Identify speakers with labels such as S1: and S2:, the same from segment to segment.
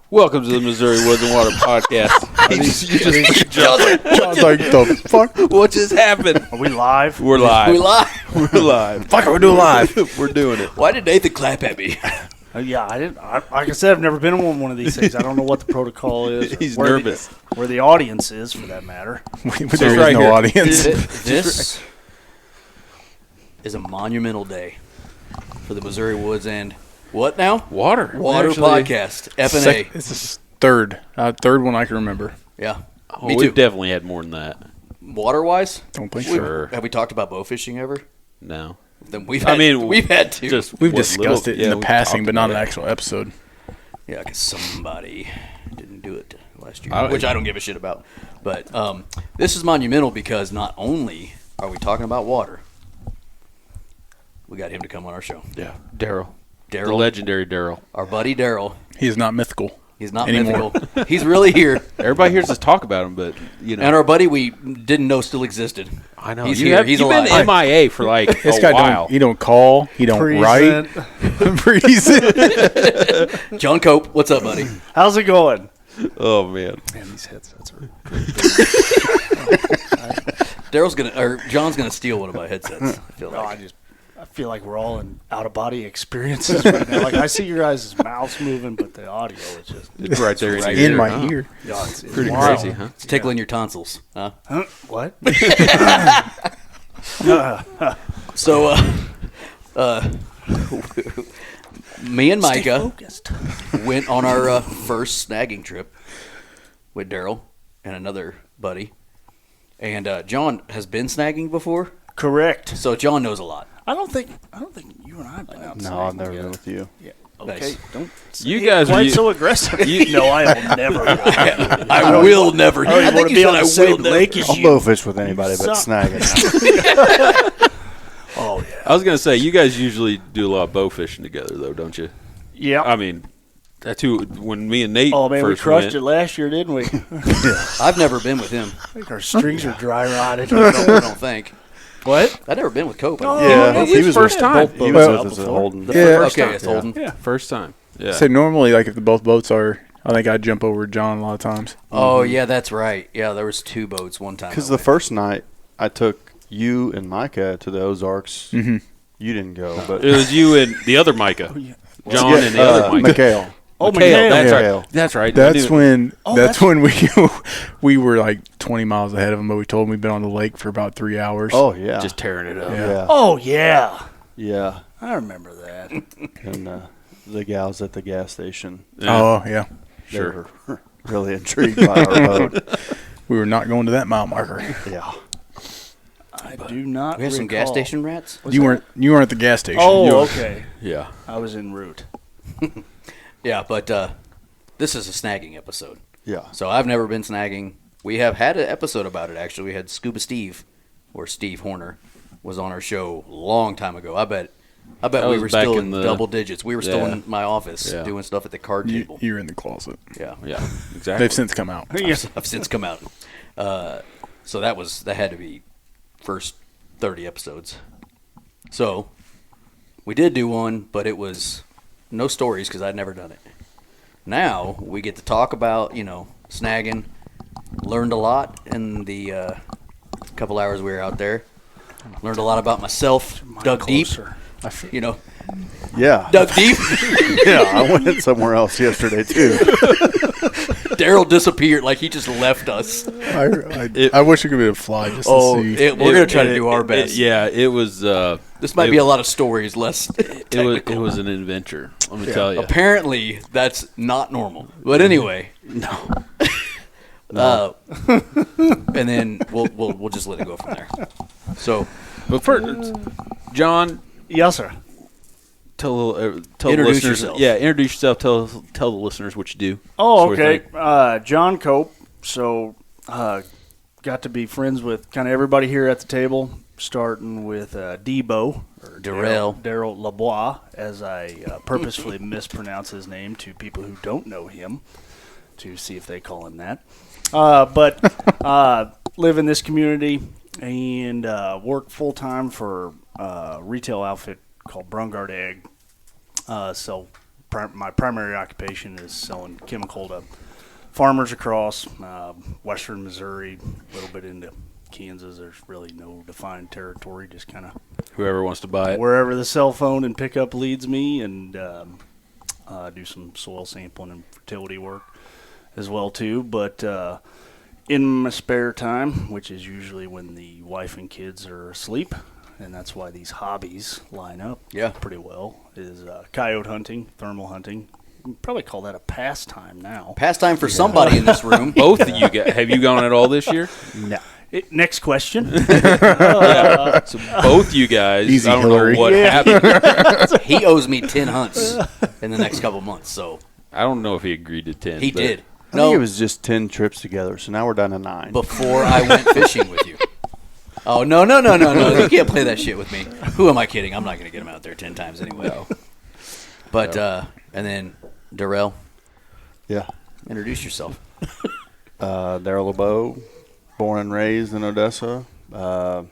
S1: Welcome to the Missouri Woods and Water Podcast.
S2: John's like, the fuck?
S1: What just happened?
S3: Are we live?
S1: We're live.
S4: We're live.
S2: Fuck, we're doing live.
S1: We're doing it.
S4: Why did Nathan clap at me?
S3: Yeah, I didn't. Like I said, I've never been on one of these things. I don't know what the protocol is.
S1: He's nervous.
S3: Where the audience is, for that matter.
S2: There is no audience.
S4: This is a monumental day for the Missouri Woods and what now?
S1: Water.
S4: Podcast. F&A.
S2: It's the third one I can remember.
S4: Yeah.
S1: Oh,
S4: Me
S1: we've
S4: too.
S1: definitely had more than that.
S4: Water-wise?
S2: Don't think
S1: Sure.
S2: so.
S4: Have we talked about bow fishing ever?
S1: No.
S4: Then we've had to.
S2: We've discussed it in the
S1: we
S2: passing,
S1: talked
S2: but not
S1: about
S2: an
S1: it.
S2: actual episode.
S4: Yeah, because somebody didn't do it last year,
S1: I-
S4: which I don't give a shit about. But this is monumental because not only are we talking about water, we got him to come on our show.
S1: Yeah. Darrell. The
S4: Darrell,
S1: legendary Darrell.
S4: our buddy Darrell.
S2: He is not mythical.
S4: He's not
S2: Anymore.
S4: mythical. He's really here.
S1: Everybody hears us talk about him, but, you know.
S4: And our buddy we didn't know still existed.
S1: I know.
S4: He's
S1: You
S4: here.
S1: have,
S4: He's
S1: you've
S4: alive.
S1: been MIA for like
S2: This
S1: a
S2: guy
S1: while.
S2: he don't call. He don't write. Present.
S4: John Cope, what's up, buddy?
S3: How's it going?
S1: Oh, man.
S3: Man, these headsets are.
S4: John's gonna steal one of my headsets. I feel like.
S3: I feel like we're all in out of body experiences right now. Like I see your guys' mouths moving, but the audio is just
S1: It's right there
S4: right
S1: in, your
S2: In
S1: ear,
S2: my
S1: huh?
S2: ear.
S3: yeah, it's
S1: Pretty
S3: wild.
S1: crazy, huh?
S4: It's tickling your tonsils, huh?
S3: Huh? What?
S4: So, me and Micah
S3: Focused.
S4: went on our first snagging trip with Darrell and another buddy. And John has been snagging before,
S3: Correct.
S4: so John knows a lot.
S3: I don't think you and I have been out.
S5: No, I've never been with you.
S3: Yeah. Okay.
S4: Nice.
S3: Don't.
S1: You guys
S3: Quite
S1: were-
S3: so aggressive. No, I will never.
S4: I will never.
S3: I don't even want to be on the same
S4: never.
S3: lake as
S5: I'll
S3: you.
S5: bow fish with anybody but
S3: suck.
S5: snagging.
S3: Oh yeah.
S1: I was going to say, you guys usually do a lot of bow fishing together, though, don't you?
S3: Yeah.
S1: I mean, that's who, when me and Nate
S3: Oh man, we
S1: first
S3: crushed
S1: went,
S3: it last year, didn't we?
S4: I've never been with him.
S3: I think our strings are dry rotted.
S4: I don't think.
S3: What?
S4: I've never been with Cope.
S5: Yeah,
S1: he was first time.
S5: He
S2: Well,
S5: was with us at Holden.
S2: Yeah.
S4: Okay, it's Holden.
S3: Yeah.
S1: First time. Yeah.
S2: So normally, like if the both boats are, I think I jump over John a lot of times.
S4: Oh yeah, that's right. Yeah, there was two boats one time.
S5: Because
S4: I
S5: the
S4: went.
S5: first night I took you and Micah to the Ozarks.
S2: Mm-hmm.
S5: You didn't go, but
S1: It was you and the other Micah. John and the other Micah.
S5: Mikhail.
S3: Oh,
S1: Mikhail,
S3: Mikhail.
S1: that's
S5: Mikhail.
S1: right. That's right.
S2: That's when.
S3: Oh,
S2: that's when we were like 20 miles ahead of him, but we told him we'd been on the lake for about 3 hours.
S5: Oh yeah,
S1: Just tearing it up.
S5: yeah,
S3: Oh yeah,
S5: yeah.
S3: I remember that.
S5: And the gals at the gas station,
S2: Oh yeah.
S5: they
S1: Sure.
S5: were really intrigued by our boat.
S2: We were not going to that mile marker.
S5: Yeah,
S3: I do not.
S4: We have some gas
S3: recall.
S4: station rats.
S2: You weren't at the gas station. You
S3: Oh,
S2: were-
S3: okay.
S1: Yeah.
S3: I was en route.
S4: Yeah, but this is a snagging episode.
S5: yeah.
S4: So I've never been snagging. We have had an episode about it, actually. We had Scuba Steve, or Steve Horner, was on our show a long time ago. I bet
S1: That
S4: we
S1: was
S4: were
S1: back
S4: still
S1: in
S4: in
S1: the-
S4: double digits. We were still
S1: Yeah.
S4: in my office
S1: Yeah.
S4: doing stuff at the card table.
S2: You're in the closet.
S4: Yeah.
S1: Yeah. Exactly.
S2: They've since come out.
S4: I've since come out. So that had to be first 30 episodes. So we did do one, but it was no stories because I'd never done it. Now we get to talk about, snagging. Learned a lot in the couple hours we were out there. Learned a lot about myself. Dug deep.
S5: Yeah.
S4: Dug deep.
S5: Yeah, I went somewhere else yesterday too.
S4: Darrell disappeared like he just left us.
S2: I wish it could be a fly just
S4: Oh,
S2: to see.
S4: we're going to try to do our best.
S1: It was.
S4: This might be a lot of stories, less
S1: It was an adventure. Let me tell you.
S4: Apparently, that's not normal. But anyway,
S5: No.
S4: and then we'll just let it go from there. So,
S1: But first, John,
S3: Yes, sir.
S1: tell the
S4: Introduce
S1: listeners.
S4: yourself.
S1: Yeah, introduce yourself. Tell the listeners what you do.
S3: Oh,
S1: Sort of
S3: okay.
S1: thing.
S3: John Cope. So, got to be friends with kind of everybody here at the table, starting with Debo, or
S4: Darrell.
S3: Darrell LeBois, as I purposefully mispronounce his name to people who don't know him, to see if they call him that. But live in this community and work full-time for a retail outfit called Brungard Egg. Sell my primary occupation is selling chemical to farmers across western Missouri, a little bit into Kansas. There's really no defined territory, just kind of
S1: Whoever wants to buy it.
S3: wherever the cell phone and pickup leads me, and do some soil sampling and fertility work as well too. But in my spare time, which is usually when the wife and kids are asleep, and that's why these hobbies line up pretty well, is coyote hunting, thermal hunting. You can probably call that a pastime now.
S4: Pastime for somebody in this room.
S1: Both of you guys. Have you gone at all this year?
S2: No.
S3: Next question.
S1: So both you guys,
S2: Easy,
S1: I don't
S2: Hillary.
S1: know what happened.
S4: He owes me 10 hunts in the next couple months, so
S1: I don't know if he agreed to 10.
S4: he
S1: but
S4: did.
S5: I think it was just 10 trips together, so now we're down to 9.
S4: Before I went fishing with you. Oh, no. You can't play that shit with me. Who am I kidding? I'm not going to get him out there 10 times anyway.
S1: No.
S4: But, and then, Darrell,
S5: Yeah.
S4: introduce yourself.
S5: Darrell LeBeau, born and raised in Odessa.
S4: Farms.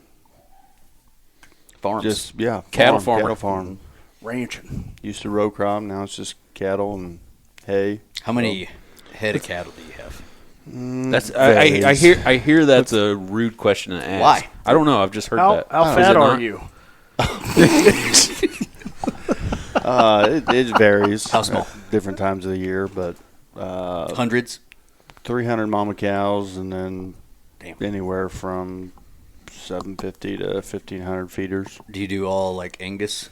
S5: Just, yeah.
S1: Cattle
S5: farm,
S1: farmer.
S5: Cattle farm.
S3: Ranching.
S5: Used to row crop, now it's just cattle and hay.
S4: How many head of cattle do you have?
S1: That's I hear that's a rude question to ask.
S4: Why?
S1: I don't know. I've just heard
S3: How
S1: that.
S3: how
S1: Is
S3: fat
S1: it
S3: are
S1: not?
S3: you?
S5: It varies.
S4: How small?
S5: At different times of the year, but
S4: Hundreds?
S5: 300 mama cows and then
S4: Damn.
S5: anywhere from 750 to 1,500 feeders.
S4: Do you do all, like, Angus?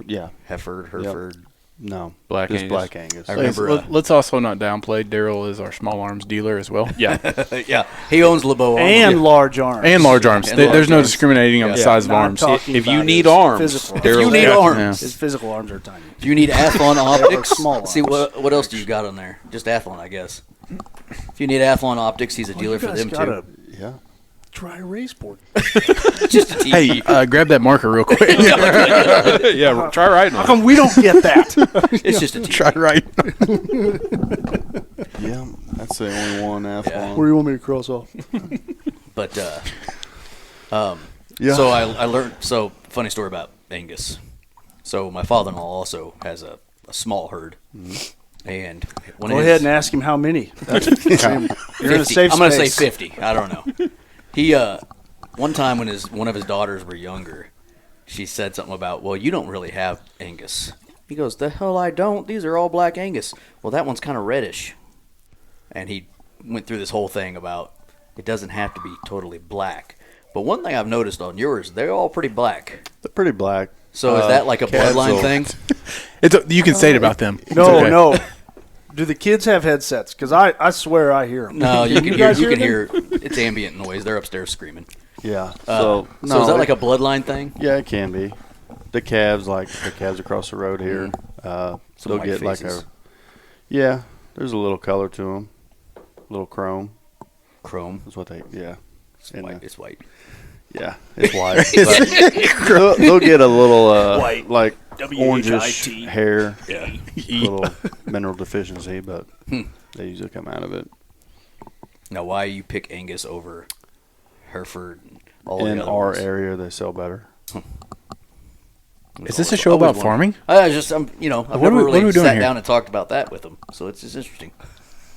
S5: Yeah.
S4: Heifer, Hereford?
S5: No.
S1: Black
S5: just
S1: Angus?
S5: Black Angus.
S4: I remember.
S2: Let's also not downplay. Darrell is our small arms dealer as well.
S1: Yeah.
S4: Yeah, he owns LeBeau.
S3: And large arms.
S2: And large arms.
S4: And
S2: There's
S4: large
S2: no
S4: arms.
S2: discriminating on the
S4: Yeah.
S2: size of
S3: Not
S2: arms.
S3: talking
S1: If you
S3: about
S1: need
S3: his
S1: arms,
S3: physical
S1: Darrell-
S4: You need
S1: Yeah.
S4: arms.
S3: His physical arms are tiny.
S4: If you need Athlon optics,
S3: small
S4: see
S3: arms.
S4: what else do you got on there? Just Athlon, I guess. If you need Athlon optics, he's a dealer for them
S3: got
S4: too.
S3: a
S5: Yeah.
S3: dry erase board.
S4: Just a TV.
S2: Hey, grab that marker real quick.
S1: Yeah. Try writing
S3: How
S1: on it.
S3: come we don't get that?
S4: It's just a TV.
S2: Try right.
S5: Yeah. That's the only one Athlon.
S4: Yeah.
S3: Where do you want me to cross off?
S4: But
S5: Yeah.
S4: so I learned. So funny story about Angus. So my father-in-law also has a small herd, and when
S3: Go ahead and ask him how many. You're in a
S4: 50.
S3: safe
S4: I'm going to say
S3: space.
S4: 50. I don't know. He one time when one of his daughters were younger, she said something about, well, you don't really have Angus. He goes, the hell I don't. These are all black Angus. Well, that one's kind of reddish. And he went through this whole thing about it doesn't have to be totally black. But one thing I've noticed on yours, they're all pretty black.
S5: They're pretty black.
S4: So is that like a
S5: calves
S4: bloodline
S5: will-
S4: thing?
S2: You can say it about them. It's
S3: No,
S2: okay.
S3: no. Do the kids have headsets? Because I swear I hear them.
S4: No, you can hear.
S3: guys
S4: You can
S3: them?
S4: hear. It's ambient noise. They're upstairs screaming.
S5: Yeah.
S4: So is that like a bloodline thing?
S5: Yeah, it can be. The calves across the road here,
S4: Some
S5: they'll
S4: white
S5: get like
S4: faces.
S5: a. Yeah, there's a little color to them, a little chrome.
S4: Chrome.
S5: That's what they. Yeah.
S4: It's
S5: And,
S4: white. It's white.
S5: Yeah, it's white. But they'll get a little
S3: White.
S5: like
S3: W-H-I-T.
S5: orangish hair,
S4: Yeah.
S5: little mineral deficiency, but they usually come out of it.
S4: Now, why you pick Angus over Hereford and all
S5: In
S4: the other
S5: our
S4: ones?
S5: area, they sell better.
S2: Is this a show about farming?
S4: I've
S2: What are
S4: never
S2: we
S4: really
S2: doing
S4: sat
S2: here?
S4: down and talked about that with them, so it's just interesting.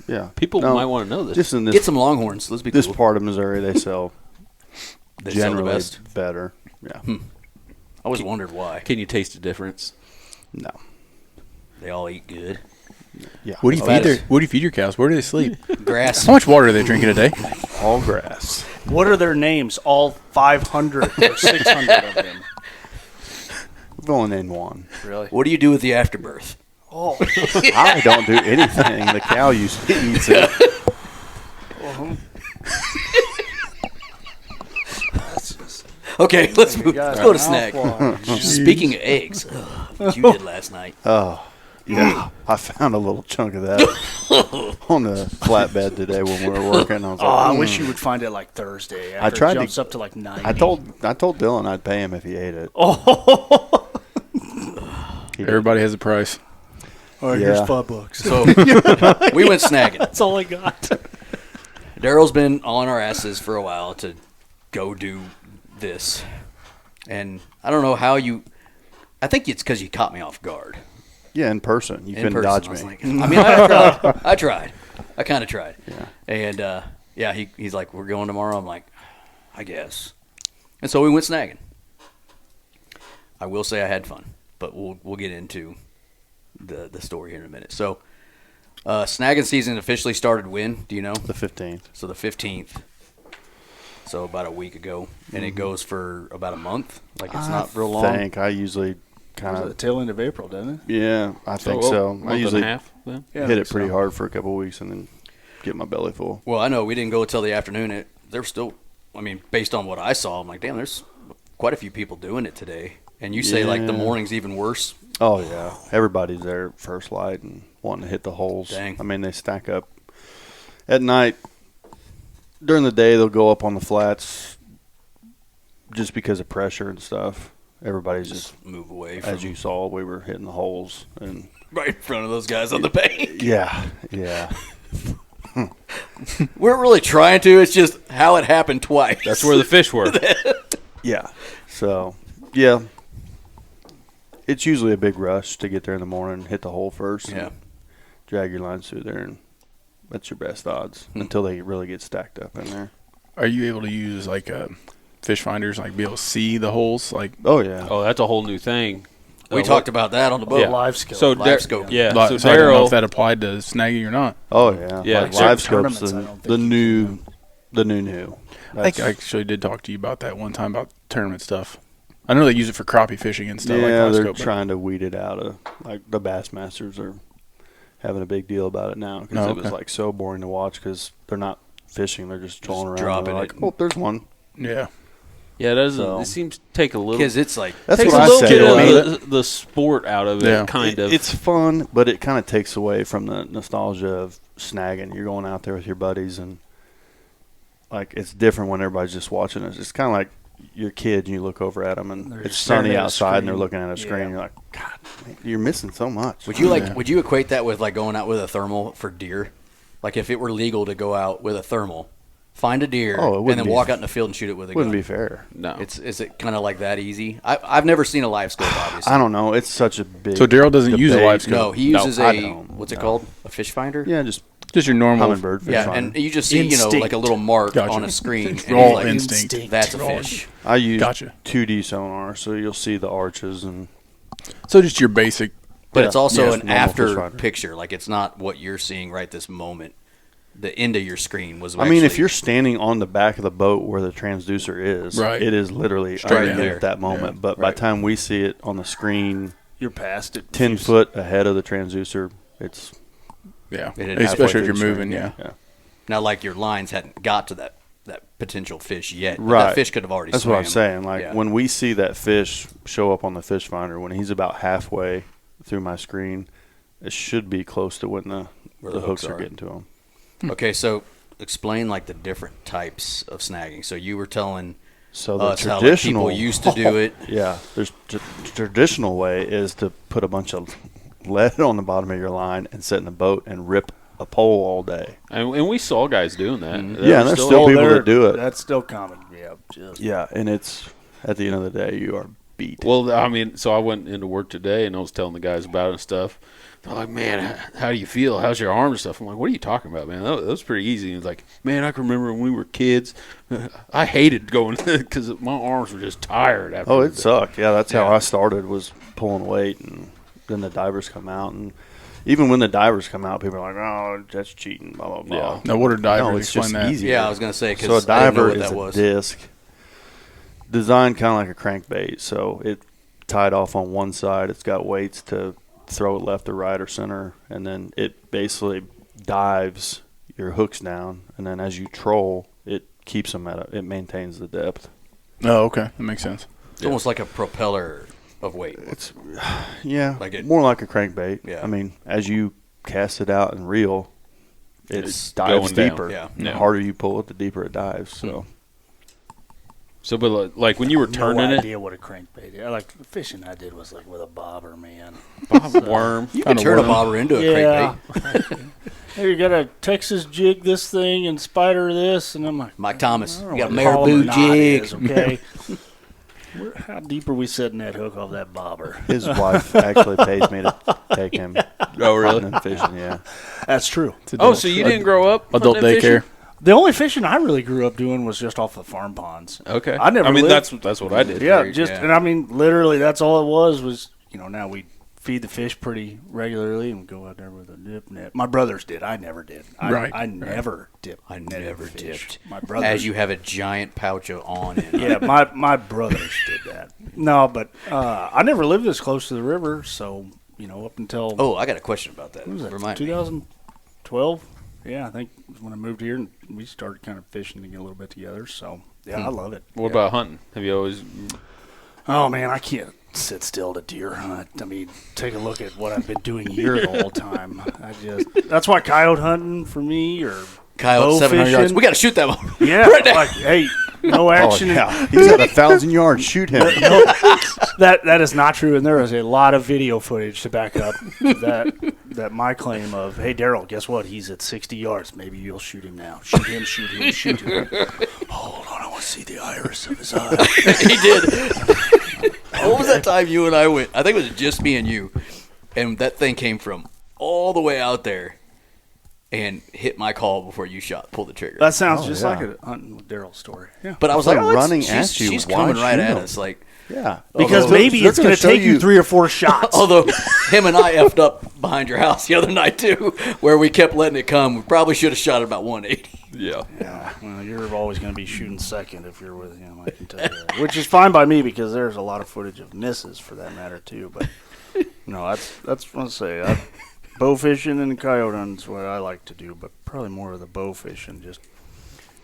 S5: Yeah,
S1: People
S5: No,
S1: might want to know this.
S5: just in
S4: Get
S5: this
S4: some Longhorns. Let's be
S5: this
S4: cool.
S5: part of Missouri, they sell
S4: They sell the
S5: generally
S4: best.
S5: better. Yeah,
S4: I always wondered why.
S1: Can you taste the difference?
S5: no,
S4: They all eat good.
S5: yeah.
S2: What do you
S4: Oh,
S2: feed
S4: that is-
S2: What do you feed your cows? Where do they sleep?
S4: Grass.
S2: How much water are they drinking a day?
S5: All grass.
S3: What are their names? All 500 or 600 of them.
S5: We've only named one.
S3: Really?
S4: What do you do with the afterbirth?
S3: Oh.
S5: I don't do anything. The cow usually eats it.
S4: Okay, let's move.
S3: Guys,
S4: Let's go to
S3: mouth
S4: Snag.
S3: wash.
S4: Speaking of eggs, what you did last night.
S5: Oh, yeah. I found a little chunk of that on the flatbed today when we were working. I was
S3: Oh,
S5: like,
S3: I wish you would find it like Thursday. After
S5: tried
S3: it
S5: to-
S3: jumps up to like 90.
S5: I told Dylan I'd pay him if he ate it.
S3: Oh,
S5: He did.
S2: Everybody has a price.
S3: all right,
S5: Yeah.
S3: here's $5.
S4: So we went snagging.
S3: That's all I got.
S4: Darrell's been on our asses for a while to go do this. And I don't know how you – I think it's because you caught me off guard.
S5: Yeah, in person. You
S4: In
S5: couldn't
S4: person,
S5: dodge
S4: I was
S5: me.
S4: like, I mean, I tried. I kind of tried.
S5: Yeah.
S4: And, he's like, we're going tomorrow. I'm like, I guess. And so we went snagging. I will say I had fun, but we'll get into the story here in a minute. So, snagging season officially started when? Do you know?
S5: The 15th.
S4: So the 15th. So about a week ago, and it goes for about a month. Like it's not real long.
S5: I usually kind
S3: Was it the
S5: of.
S3: tail end of April, doesn't it?
S5: Yeah, I think so. I
S1: Month
S5: usually
S1: and a half, then?
S3: Yeah, I
S5: hit
S3: think
S5: it pretty
S3: so.
S5: hard for a couple of weeks and then get my belly full.
S4: Well, I know we didn't go until the afternoon. They're still, I mean, based on what I saw, I'm like, damn, there's quite a few people doing it today. And you say like the
S5: Yeah.
S4: morning's even worse.
S5: Oh yeah, everybody's there at first light and wanting to hit the holes.
S4: Dang.
S5: I mean, they stack up at night. During the day, they'll go up on the flats just because of pressure and stuff. Everybody's just,
S4: Move away from
S5: as you saw, we were hitting the holes and
S4: right in front of those guys on the bank.
S5: yeah.
S4: We weren't really trying to. It's just how it happened twice.
S1: That's where the fish were.
S5: Yeah. So, yeah. It's usually a big rush to get there in the morning, hit the hole first,
S4: Yeah.
S5: and drag your lines through there, and that's your best odds until they really get stacked up in there.
S2: Are you able to use like fish finders, like be able to see the holes? Like,
S5: Oh, yeah.
S1: Oh, that's a whole new thing.
S4: We talked about that on the boat.
S1: Yeah.
S3: Live scope.
S1: So
S4: Live scope.
S1: Yeah.
S2: so
S1: So
S2: I don't know
S1: Darrell,
S2: if that applied to snagging or not.
S5: Oh, yeah.
S1: Yeah,
S5: Like
S1: certain
S5: live scopes,
S3: tournaments, I don't think
S5: the
S3: you
S5: new.
S2: I think I actually did talk to you about that one time about tournament stuff. I know they use it for crappie fishing and stuff.
S5: Yeah,
S2: like
S5: they're
S2: scope, but-
S5: trying to weed it out of, like, the Bassmasters are having a big deal about it now because
S2: Oh,
S5: it was,
S2: okay.
S5: like, so boring to watch because they're not fishing. They're just trolling around.
S4: dropping
S5: They're
S4: it.
S5: like, oh, there's one.
S2: Yeah.
S1: yeah, it doesn't.
S5: So-
S1: It seems to take a little.
S4: Because it's like,
S5: That's
S1: takes
S5: what
S1: a
S5: I
S1: little
S5: said.
S1: bit
S5: I mean,
S1: of the sport out of it,
S2: Yeah.
S1: kind of.
S5: It's fun, but it kind of takes away from the nostalgia of snagging. You're going out there with your buddies, and like it's different when everybody's just watching us. It's kind of like your kid, and you look over at them, and
S3: They're
S5: it's
S3: just staring
S5: sunny
S3: at a
S5: outside, and they're
S3: screen.
S5: looking at a screen.
S3: Yeah.
S5: You're like, God, man, you're missing so much.
S4: would you
S2: Yeah.
S4: would you equate that with like going out with a thermal for deer? Like if it were legal to go out with a thermal, find a deer,
S5: Oh, it
S4: and
S5: wouldn't
S4: then
S5: be-
S4: walk out in the field and shoot it with a
S5: Wouldn't
S4: gun?
S5: be fair.
S1: no.
S4: Is it kind of like that easy? I've never seen a live scope, obviously.
S5: I don't know. It's such a big.
S2: So Darrell doesn't use a
S5: debate.
S2: live scope?
S4: No, he uses
S5: I
S4: a
S5: don't.
S4: what's it
S5: No.
S4: called? A fish finder.
S5: Yeah, just
S2: Just your normal.
S5: hummingbird fish
S4: Yeah,
S5: finder.
S4: and you just see
S3: Instinct.
S4: like a little mark
S2: Gotcha.
S4: on a screen, and
S2: Raw
S4: you're like,
S2: instinct.
S4: that's a fish.
S5: I use
S2: Gotcha.
S5: 2D sonar, so you'll see the arches and
S2: So just your basic.
S4: But
S5: Yeah.
S4: it's also
S5: Yeah,
S4: an
S5: it's normal fish
S4: after
S5: finder.
S4: picture. Like it's not what you're seeing right this moment. The end of your screen was.
S5: I mean, if
S4: actually-
S5: you're standing on the back of the boat where the transducer is,
S2: Right.
S5: it is literally
S2: Straight
S5: underneath
S4: there.
S5: that moment.
S2: Yeah,
S5: But by
S4: right.
S5: the time we see it on the screen,
S3: You're past it.
S5: 10 foot ahead of the transducer, it's
S2: Yeah.
S4: It didn't
S5: halfway
S2: Especially if
S5: through
S2: you're
S5: the
S2: moving.
S5: screen.
S2: Yeah.
S4: now, like your lines hadn't got to that potential fish yet. But
S5: Right.
S4: That fish could have already.
S5: That's what I'm
S4: swam.
S5: saying. Like
S4: Yeah.
S5: when we see that fish show up on the fish finder, when he's about halfway through my screen, it should be close to when
S4: Where
S5: the
S4: the
S5: hooks
S4: hooks
S5: are
S4: are.
S5: getting to him.
S4: Okay, so explain like the different types of snagging. So you were telling
S5: So the
S4: us how like,
S5: traditional
S4: people used to do it.
S5: Yeah, there's traditional way is to put a bunch of lead on the bottom of your line and sit in the boat and rip a pole all day.
S1: And we saw guys doing that.
S5: Yeah, there's still people that do it.
S3: That's still common. Yeah. Just.
S5: Yeah, and it's at the end of the day you are beat.
S1: Well, I mean, so I went into work today and I was telling the guys about it and stuff. They're like, man, how do you feel? How's your arm and stuff? I'm like, what are you talking about, man? That was pretty easy. And he's like, man, I can remember when we were kids. I hated going because my arms were just tired after.
S5: Oh, it sucked. Yeah, that's how
S1: Yeah.
S5: I started, was pulling weight, and then the divers come out, and even when the divers come out, people are like, "Oh, that's cheating." Blah blah blah.
S1: Yeah.
S2: Now, what are divers?
S5: No, it's
S2: Explain
S5: just
S2: that.
S5: easier.
S4: Yeah, I was gonna say
S5: So a
S4: because I didn't know
S5: diver
S4: what
S5: is
S4: that
S5: a
S4: was.
S5: disc designed kind of like a crankbait. So it tied off on one side. It's got weights to throw it left or right or center, and then it basically dives your hooks down, and then as you troll, it keeps them it maintains the depth.
S2: Oh, okay. That makes sense.
S4: It's almost like a propeller of weight.
S5: It's yeah,
S4: Like it-
S5: more like a crankbait.
S4: Yeah.
S5: I mean, as you cast it out and reel, it
S1: It's
S5: dives
S1: going down.
S5: deeper.
S4: Yeah.
S5: The
S1: Yeah.
S5: harder you pull it, the deeper it dives. So
S1: So, but like when you were turning
S3: no
S1: it,
S3: idea what a crankbait is. Like the fishing I did was like with a bobber, man.
S1: worm.
S4: You can
S2: Kinda
S4: turn a
S2: worm.
S4: bobber into a
S3: Yeah.
S4: crankbait.
S3: Hey, you got to Texas jig this thing and spider this, and I'm like,
S4: Mike Thomas,
S3: I don't
S4: you
S3: know
S4: got a
S3: what a
S4: marabou
S3: knot
S4: jig.
S3: is, okay. How deep are we setting that hook off that bobber?
S5: His wife actually pays me to take him.
S1: Oh, really?
S5: hunting and fishing, yeah.
S3: That's true.
S1: Oh, so you didn't grow up
S2: Adult
S1: hunting and
S2: daycare.
S1: fishing?
S3: The only fishing I really grew up doing was just off the farm ponds.
S1: Okay.
S3: I never
S1: mean,
S3: lived-
S1: that's what I did.
S3: Yeah,
S1: Very-
S3: and I mean, literally, that's all it was, now we feed the fish pretty regularly and go out there with a dip net. My brothers did. I never did. I never dipped.
S4: I never dipped.
S3: My brothers.
S4: As you have a giant pouch of on in.
S3: Yeah, my brothers did that. No, but I never lived this close to the river, so, up until...
S4: Oh, I got a question about that.
S3: What was that,
S4: Remind me.
S3: 2012? Yeah, I think when I moved here, and we started kind of fishing to get a little bit together. So, yeah, I love it.
S1: What about hunting? Have you always...
S3: Oh, man, I can't sit still to deer hunt. I mean, take a look at what I've been doing here the whole time. That's why coyote hunting for me or
S4: Coyote,
S3: bow
S4: 700 yards.
S3: fishing.
S4: We got to shoot that one.
S3: Yeah,
S4: Right now.
S3: like, hey, no action.
S5: Oh, yeah. He's at 1,000 yards. Shoot him.
S3: That is not true, and there is a lot of video footage to back up that my claim of, hey, Darrell, guess what? He's at 60 yards. Maybe you'll shoot him now. Shoot him, shoot him, shoot him. Hold on, I want to see the iris of his eye.
S4: He did. What was that time you and I went? I think it was just me and you, and that thing came from all the way out there and hit my call before you pulled the trigger.
S3: That sounds just
S5: yeah.
S3: like a hunting with Darrell story. Yeah.
S4: But I was
S5: It's
S4: like,
S5: like
S4: oh,
S5: running
S4: she's,
S5: at you.
S4: she's
S5: Why
S4: coming right
S5: shoot
S4: at
S5: him?
S4: us. Like,
S5: Yeah.
S3: Because
S5: Although
S3: maybe
S5: they're
S3: it's going
S5: gonna
S3: to take you 3 or 4 shots.
S4: although him and I effed up behind your house the other night too, where we kept letting it come. We probably should have shot it about 180.
S1: Yeah.
S3: Yeah, well, you're always going to be shooting second if you're with him, I can tell you that. Which is fine by me because there's a lot of footage of misses for that matter too. But that's what I say. Bow fishing and coyote hunting is what I like to do, but probably more of the bow fishing. Just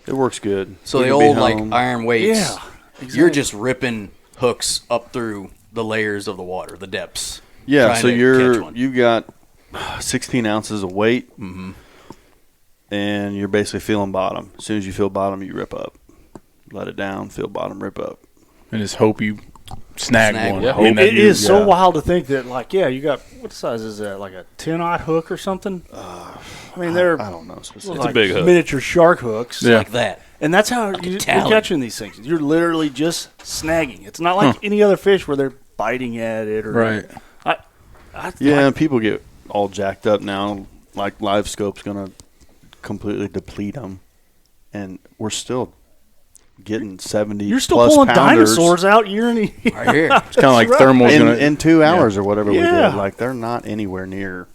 S5: It works good.
S4: So
S5: We
S4: the
S5: can be
S4: old like
S5: home.
S4: iron weights.
S3: yeah, exactly.
S4: You're just ripping hooks up through the layers of the water, the depths.
S5: Yeah,
S4: trying
S5: so
S4: to catch one.
S5: you've got 16 ounces of weight,
S4: Mm-hmm.
S5: and you're basically feeling bottom. As soon as you feel bottom, you rip up. Let it down, feel bottom, rip up.
S2: And just hope you snag one.
S1: one.
S2: I mean,
S3: It is so
S2: yeah.
S3: wild to think that, like, yeah, you got what size is that? Like a 10-aught hook or something? I mean, they're
S5: I don't know specifically.
S3: like
S1: a big hook.
S3: miniature shark hooks.
S2: Yeah.
S4: Like that.
S3: And that's how you're
S4: talon.
S3: catching these things. You're literally just snagging. It's not like any other fish where they're biting at it. Or
S2: Right.
S5: Yeah, and people get all jacked up now. Like Live Scope's going to completely deplete them, and we're still getting 70.
S3: You're still
S5: plus
S3: pulling
S5: pounders
S3: dinosaurs out year and year.
S4: Right here.
S2: It's kind of like thermal's
S5: in,
S2: going to.
S5: in 2 hours or whatever we
S3: Yeah.
S5: did. Like they're not anywhere near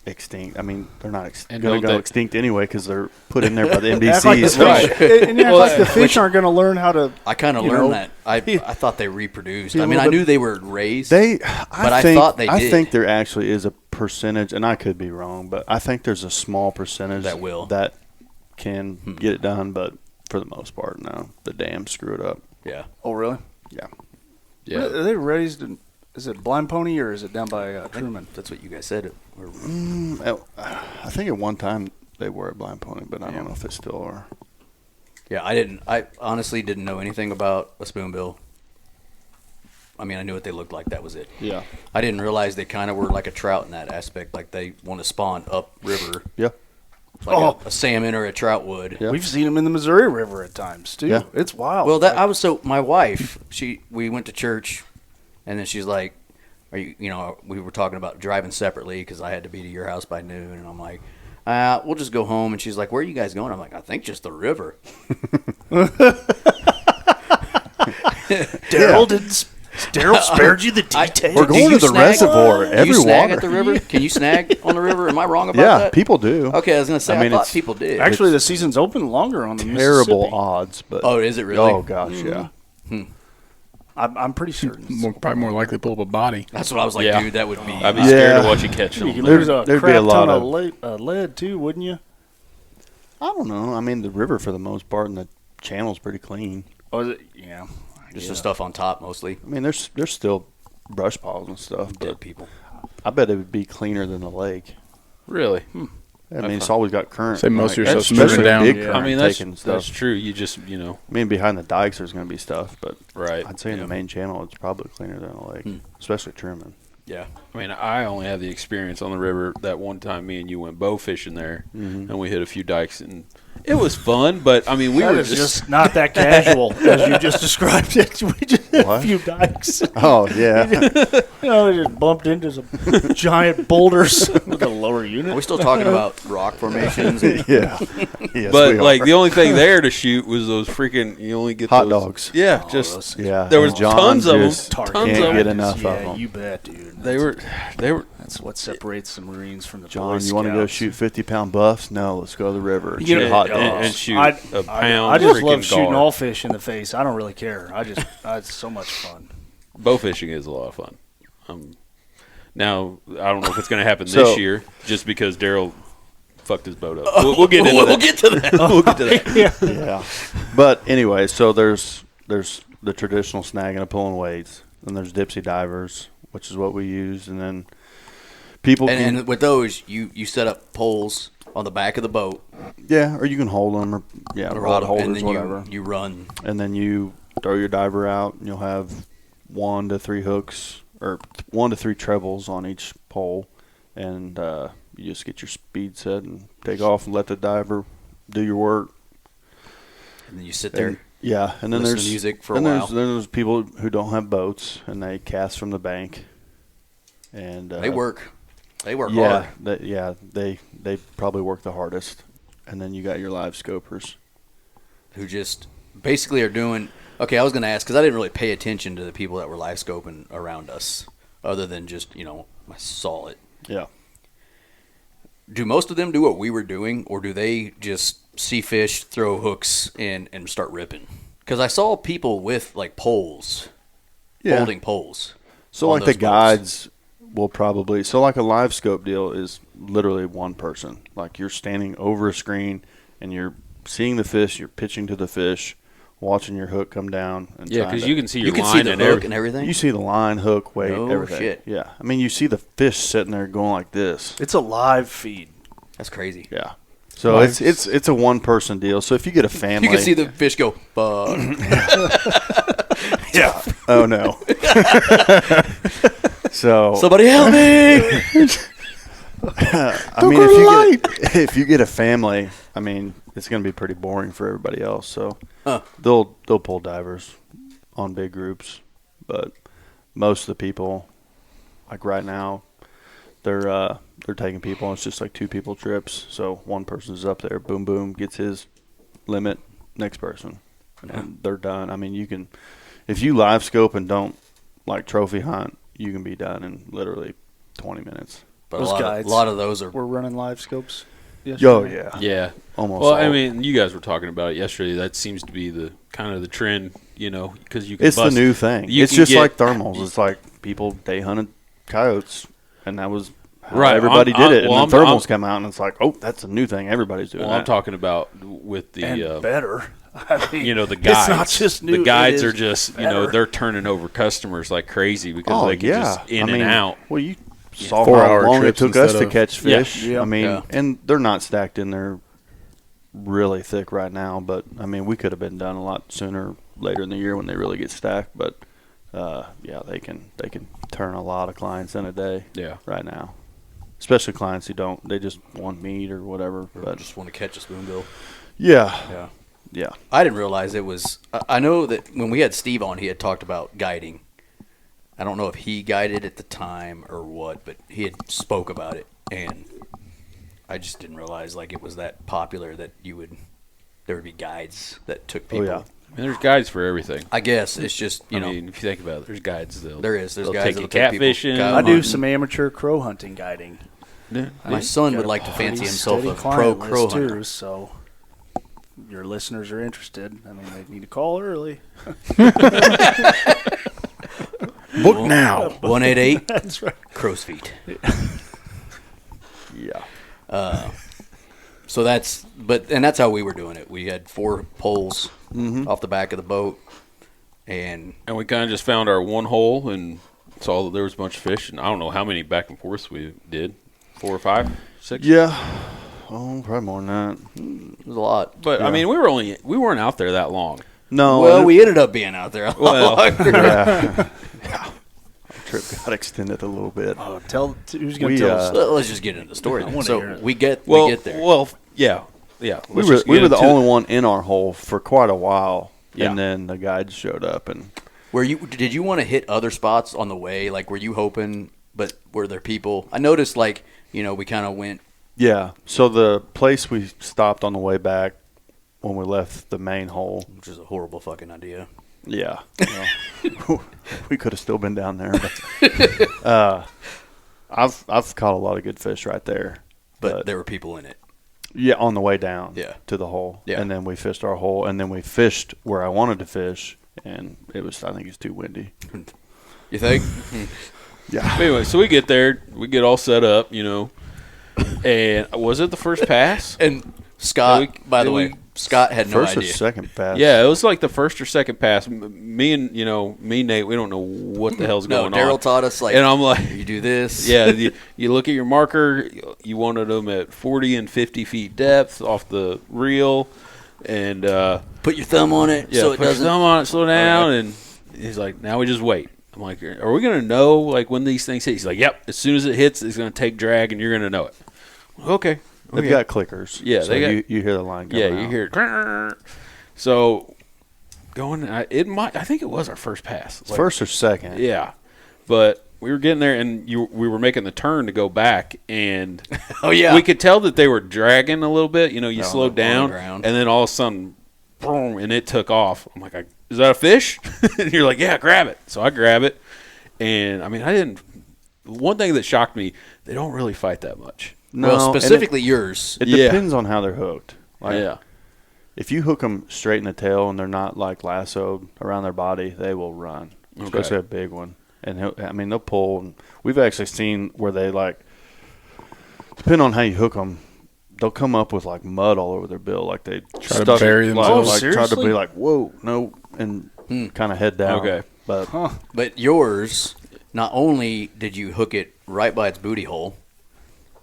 S5: extinct. I mean, they're not
S1: And
S5: going to
S1: don't
S5: go
S1: they-
S5: extinct anyway because they're put in there by the
S3: Act like the
S5: MDCs.
S1: Right.
S3: fish, and you act
S1: Well,
S3: like the fish
S4: which-
S3: aren't going to learn how to.
S4: I kind of
S3: You
S4: learned
S3: know,
S4: that. I thought they reproduced.
S3: be a
S4: I mean,
S3: little
S4: I knew
S3: bit-
S4: they were raised.
S5: I
S4: thought they did.
S5: think there actually is a percentage, and I could be wrong, but I think there's a small percentage that can get it done, but for the most part, no. The dams screw it up.
S4: Yeah.
S3: Oh, really?
S5: Yeah.
S1: Yeah.
S3: Are they raised in? Is it Blind Pony or is it down by Truman?
S4: That's what you guys said.
S5: I think at one time they were at Blind Pony, but I don't know if they still are.
S4: Yeah, I honestly didn't know anything about a spoonbill. I mean, I knew what they looked like. That was it.
S5: Yeah.
S4: I didn't realize they kind of were like a trout in that aspect. Like they want to spawn upriver,
S5: Yeah.
S4: like a salmon or a trout would.
S5: Yeah.
S3: We've seen them in the Missouri River at times too.
S5: Yeah.
S3: It's wild.
S4: Well, my wife, we went to church, and then she's like, "Are you?" We were talking about driving separately because I had to be to your house by noon, and I'm like, "We'll just go home." And she's like, "Where are you guys going?" I'm like, "I think just the river."
S3: Darrell spared you the details.
S5: We're going
S4: Do you
S5: to the
S4: snag?
S5: reservoir
S4: Do
S5: every
S4: you snag
S5: water.
S4: at the river? Can you snag on the river? Am I wrong about
S5: Yeah,
S4: that?
S5: people do.
S4: Okay, I was gonna say. I,
S5: I mean,
S4: thought
S5: it's-
S4: people did.
S3: Actually, the season's open longer on the
S5: Terrible
S3: Mississippi.
S5: odds, but
S4: Oh, is it really?
S5: Oh gosh, yeah.
S3: I'm pretty certain.
S2: Probably more likely to pull up a body.
S4: That's what I was like,
S1: Yeah.
S4: dude. That would be.
S1: I'd be scared
S5: Yeah.
S1: to watch you catch
S3: You
S1: them.
S3: could lose
S5: There'd
S3: a
S5: be a
S3: crap
S5: lot
S3: ton
S5: of-
S3: of lead too, wouldn't you?
S5: I don't know. I mean, the river for the most part, and the channel's pretty clean.
S3: Oh, is it? Yeah.
S4: just the stuff on top mostly.
S5: I mean, there's still brush piles and stuff, but
S4: Dead people.
S5: I bet it would be cleaner than the lake.
S1: Really?
S5: I mean, it's always got current.
S2: Say most of your
S5: Like,
S2: stuff's moving
S5: especially
S2: down.
S5: big
S3: Yeah.
S5: current
S1: I mean, that's
S5: taking stuff.
S1: true. You just,
S5: I mean, behind the dikes, there's going to be stuff, but
S1: right.
S5: I'd say in the main channel, it's probably cleaner than the lake, especially Truman.
S4: Yeah.
S1: I mean, I only had the experience on the river that one time me and you went bow fishing there, and we hit a few dikes, and It was fun, but I mean, we
S3: That
S1: were
S3: is just not that casual as you just described it. We just had a few dikes.
S5: Oh, yeah.
S3: We just bumped into some giant boulders with a lower unit.
S4: Are we still talking about rock formations?
S5: Yeah. Yes,
S1: but
S5: we
S1: like
S5: are.
S1: the only thing there to shoot was those freaking. You only get
S5: Hot
S1: those,
S5: dogs.
S1: Yeah,
S3: Oh,
S1: just
S3: those-
S5: Yeah.
S1: there was
S5: and John
S1: tons of them.
S5: just
S1: Tons
S5: can't
S1: of them.
S5: get enough of
S3: Yeah,
S5: them.
S3: you bet, dude.
S1: They were.
S3: That's what separates the Marines from the
S5: John,
S3: Boy
S5: you want to go
S3: Scouts.
S5: shoot 50-pound buffs? No, let's go to the river and
S3: You
S5: shoot
S3: know,
S5: hot
S1: and-
S5: dogs.
S1: and shoot a pound
S3: I just
S1: freaking
S3: love shooting
S1: gar.
S3: all fish in the face. I don't really care. It's so much fun.
S1: Bow fishing is a lot of fun. Now I don't know if it's going to happen
S5: So-
S1: this year, just because Darrell fucked his boat up. We'll get into that.
S4: We'll get to that.
S1: We'll get to that.
S5: Yeah. But anyway, so there's the traditional snagging of pulling weights, and there's dipsy divers, which is what we use, and then people can,
S4: And with those, you set up poles on the back of the boat,
S5: yeah, or you can hold them, or rod holders,
S4: and then
S5: whatever,
S4: you run.
S5: and then you throw your diver out, and you'll have 1 to 3 hooks or 1 to 3 trebles on each pole, and you just get your speed set and take off and let the diver do your work.
S4: And then you sit there.
S5: And, yeah, and then
S4: listen to
S5: there's
S4: music for a
S5: and
S4: while.
S5: there's people who don't have boats and they cast from the bank, and
S4: They work. They work
S5: yeah,
S4: hard.
S5: they probably work the hardest, and then you got your live scopers.
S4: Who just basically are doing. Okay, I was going to ask because I didn't really pay attention to the people that were live scoping around us, other than just I saw it.
S5: Yeah,
S4: Do most of them do what we were doing, or do they just see fish, throw hooks, and start ripping? Because I saw people with like poles, holding poles.
S5: So
S4: on
S5: like the
S4: those boats.
S5: guides will probably like a live scope deal is literally one person. Like you're standing over a screen and you're seeing the fish, you're pitching to the fish, watching your hook come down. And
S1: Yeah,
S5: trying
S1: because
S5: to-
S1: you can see your
S4: You can
S1: line
S4: see the
S1: and
S4: hook
S1: everything.
S4: and everything.
S5: you see the line, hook, weight,
S4: No
S5: everything.
S4: shit.
S5: Yeah, I mean you see the fish sitting there going like this.
S3: It's a live feed.
S4: That's crazy.
S5: Yeah. So it's a one person deal. So if you get a family,
S4: You can see the fish go.
S5: yeah. Oh no. So
S4: Somebody help me!
S5: I mean, if you get a family, I mean, it's going to be pretty boring for everybody else. So they'll pull divers on big groups, but most of the people, like right now, they're taking people. It's just like 2 people trips. So one person's up there, boom, boom, gets his limit. Next person, and they're done. I mean, you can, if you live scope and don't like trophy hunt, you can be done in literally 20 minutes.
S4: But
S3: Those
S4: a
S3: guides
S4: lot of those are.
S3: We're running live scopes.
S5: Oh yeah,
S1: Yeah.
S5: almost.
S1: Well,
S5: all.
S1: I mean, you guys were talking about it yesterday. That seems to be the kind of the trend, because you can
S5: it's
S1: bust,
S5: the new thing.
S1: you
S5: It's
S1: can
S5: just
S1: get-
S5: like thermals. It's like people day hunted coyotes, and that was how
S1: Right,
S5: everybody
S1: I'm-
S5: did it.
S1: well,
S5: And then
S1: I'm-
S5: thermals come out, and it's like, oh, that's a new thing. Everybody's doing
S1: Well,
S5: that.
S1: I'm talking about with the
S3: And better. I mean,
S1: the guides.
S3: It's not just new.
S1: The guides
S3: it
S1: are
S3: is
S1: just
S3: better.
S1: they're turning over customers like crazy because
S5: Oh
S1: they can
S5: yeah,
S1: just in
S5: I mean,
S1: and out.
S5: Well, you saw
S2: 4-hour
S5: how long it
S2: trips
S5: took us
S2: instead
S5: to
S2: of-
S5: catch
S1: Yeah.
S5: fish.
S3: Yeah.
S5: I mean,
S4: Yeah.
S5: and they're not stacked in there really thick right now, but I mean, we could have been done a lot sooner later in the year when they really get stacked. But yeah, they can turn a lot of clients in a day.
S1: Yeah.
S5: right now, especially clients who they just want meat or whatever.
S4: Or
S5: But
S4: just want to catch a spoonbill.
S5: yeah, yeah.
S4: I didn't realize it was. I know that when we had Steve on, he had talked about guiding. I don't know if he guided at the time or what, but he had spoke about it, and I just didn't realize like it was that popular that there would be guides that took people.
S5: yeah.
S1: I mean, there's guides for everything.
S4: I guess it's just
S1: I mean, if you think about it, there's guides.
S4: There's
S1: they'll
S4: guys
S1: take
S4: that'll
S1: you
S4: take people
S1: catfishing.
S4: cow
S3: I do
S4: hunting.
S3: some amateur crow hunting guiding.
S4: My son would
S3: Got
S4: like to
S3: pretty
S4: fancy himself
S3: steady
S4: a
S3: client
S4: pro crow
S3: list,
S4: hunter.
S3: too, so your listeners are interested. I mean, they need to call early.
S2: Book now.
S4: 188
S3: That's right.
S4: crow's feet.
S5: Yeah.
S4: So that's how we were doing it. We had 4 poles off the back of the boat, and
S1: And we kind of just found our one hole and saw that there was a bunch of fish. And I don't know how many back and forths we did. 4 or 5, 6.
S5: Yeah. Oh, probably more than that.
S4: it was a lot.
S1: But I mean, we weren't out there that long.
S5: No.
S4: Well, we ended up being out there a lot
S1: Well,
S4: longer.
S5: yeah. Our trip got extended a little bit.
S3: Who's going
S5: We,
S3: to tell us?
S4: Let's just get into the story.
S3: I wanna hear
S4: So
S3: it.
S4: we get
S1: well,
S4: there.
S1: Well, yeah. yeah.
S5: We were the only one in our hole for quite a while, and then the guides showed up. And
S4: did you want to hit other spots on the way? Like, were you hoping? But were there people? I noticed, like, we kind of went.
S5: Yeah. So the place we stopped on the way back when we left the main hole,
S4: Which is a horrible fucking idea.
S5: Yeah. Well, we could have still been down there. But, I've caught a lot of good fish right there.
S4: But there were people in it.
S5: Yeah, on the way down to the hole.
S4: Yeah.
S5: And then we fished our hole, and then we fished where I wanted to fish, and I think it was too windy.
S4: You think?
S5: Yeah.
S1: But anyway, so we get there. We get all set up, And was it the first pass?
S4: And Scott, by the way, Scott had no
S5: First
S4: idea.
S5: or second pass?
S1: Yeah, it was like the first or second pass. Me and Nate, we don't know what the hell's going on.
S4: Darrell taught us, like,
S1: and I'm like,
S4: you do this.
S1: Yeah, you look at your marker. You wanted them at 40 and 50 feet depth off the reel, and
S4: put your thumb on it so it
S1: put
S4: doesn't.
S1: your thumb on it, slow down, and he's like, now we just wait. I'm like, are we gonna know like when these things hit? He's like, yep. As soon as it hits, it's gonna take drag, and you're gonna know it. Okay.
S5: They've got clickers.
S1: Yeah,
S5: so you hear the line going out.
S1: You hear it. So going, I think it was our first pass. Like,
S5: first or second.
S1: Yeah, but we were getting there, and we were making the turn to go back, and we could tell that they were dragging a little bit. You slowed down, and then all of a sudden, boom, and it took off. I'm like, is that a fish? And you're like, yeah, grab it. So I grab it, and I didn't. One thing that shocked me, they don't really fight that much.
S5: No,
S4: well, specifically yours.
S5: It depends on how they're hooked. Like, if you hook them straight in the tail and they're not like lassoed around their body, they will run. Especially a big one. And they'll pull. And we've actually seen where they depending on how you hook them, they'll come up with like mud all over their bill, like they
S2: try to bury themselves.
S5: Try to be like, whoa, no, and kind of head down.
S1: Okay,
S4: but yours, not only did you hook it right by its booty hole.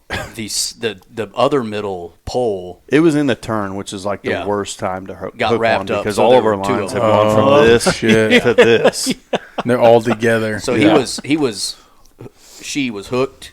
S4: The other middle pole.
S5: It was in the turn, which is like the worst time to hook
S4: wrapped
S5: one
S4: up
S5: because
S4: so
S5: all
S4: there
S5: of our
S4: were two
S5: lines
S4: of
S5: have
S4: them.
S5: gone from this to this.
S2: They're all together.
S4: So she was hooked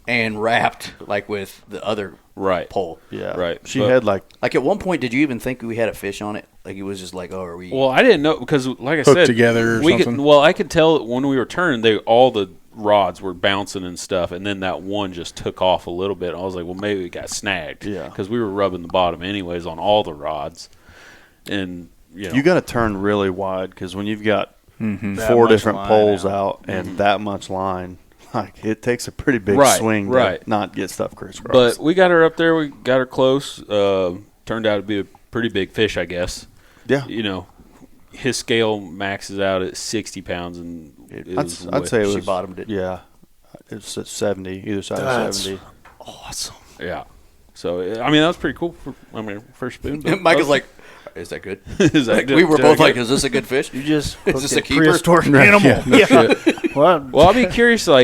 S4: and wrapped like with the other pole.
S5: Yeah,
S1: right.
S5: She had like
S4: at one point, did you even think we had a fish on it? Like it was just like, oh, are we?
S1: Well, I didn't know because, like I
S2: hooked
S1: said,
S2: together or something.
S1: I could tell when we were turning, all the rods were bouncing and stuff, and then that one just took off a little bit. I was like, well, maybe we got snagged.
S5: Yeah,
S1: because we were rubbing the bottom anyways on all the rods, and
S5: you got to turn really wide because when you've got 4 different poles out and that much line, like it takes a pretty big swing to not get stuff crisscross.
S1: But we got her up there. We got her close. Turned out to be a pretty big fish, I guess.
S5: Yeah,
S1: his scale maxes out at 60 pounds, and
S5: I'd say it was,
S4: she bottomed it.
S5: Yeah, it's at 70, either side of 70.
S4: Awesome.
S1: Yeah. So that was pretty cool. First spoon.
S4: Michael's like, is that good?
S1: Is that good?
S4: We were both like, is this a good fish?
S3: You just
S4: is this a keeper?
S3: Prehistoric animal. Yeah.
S1: Well, I'd be curious. How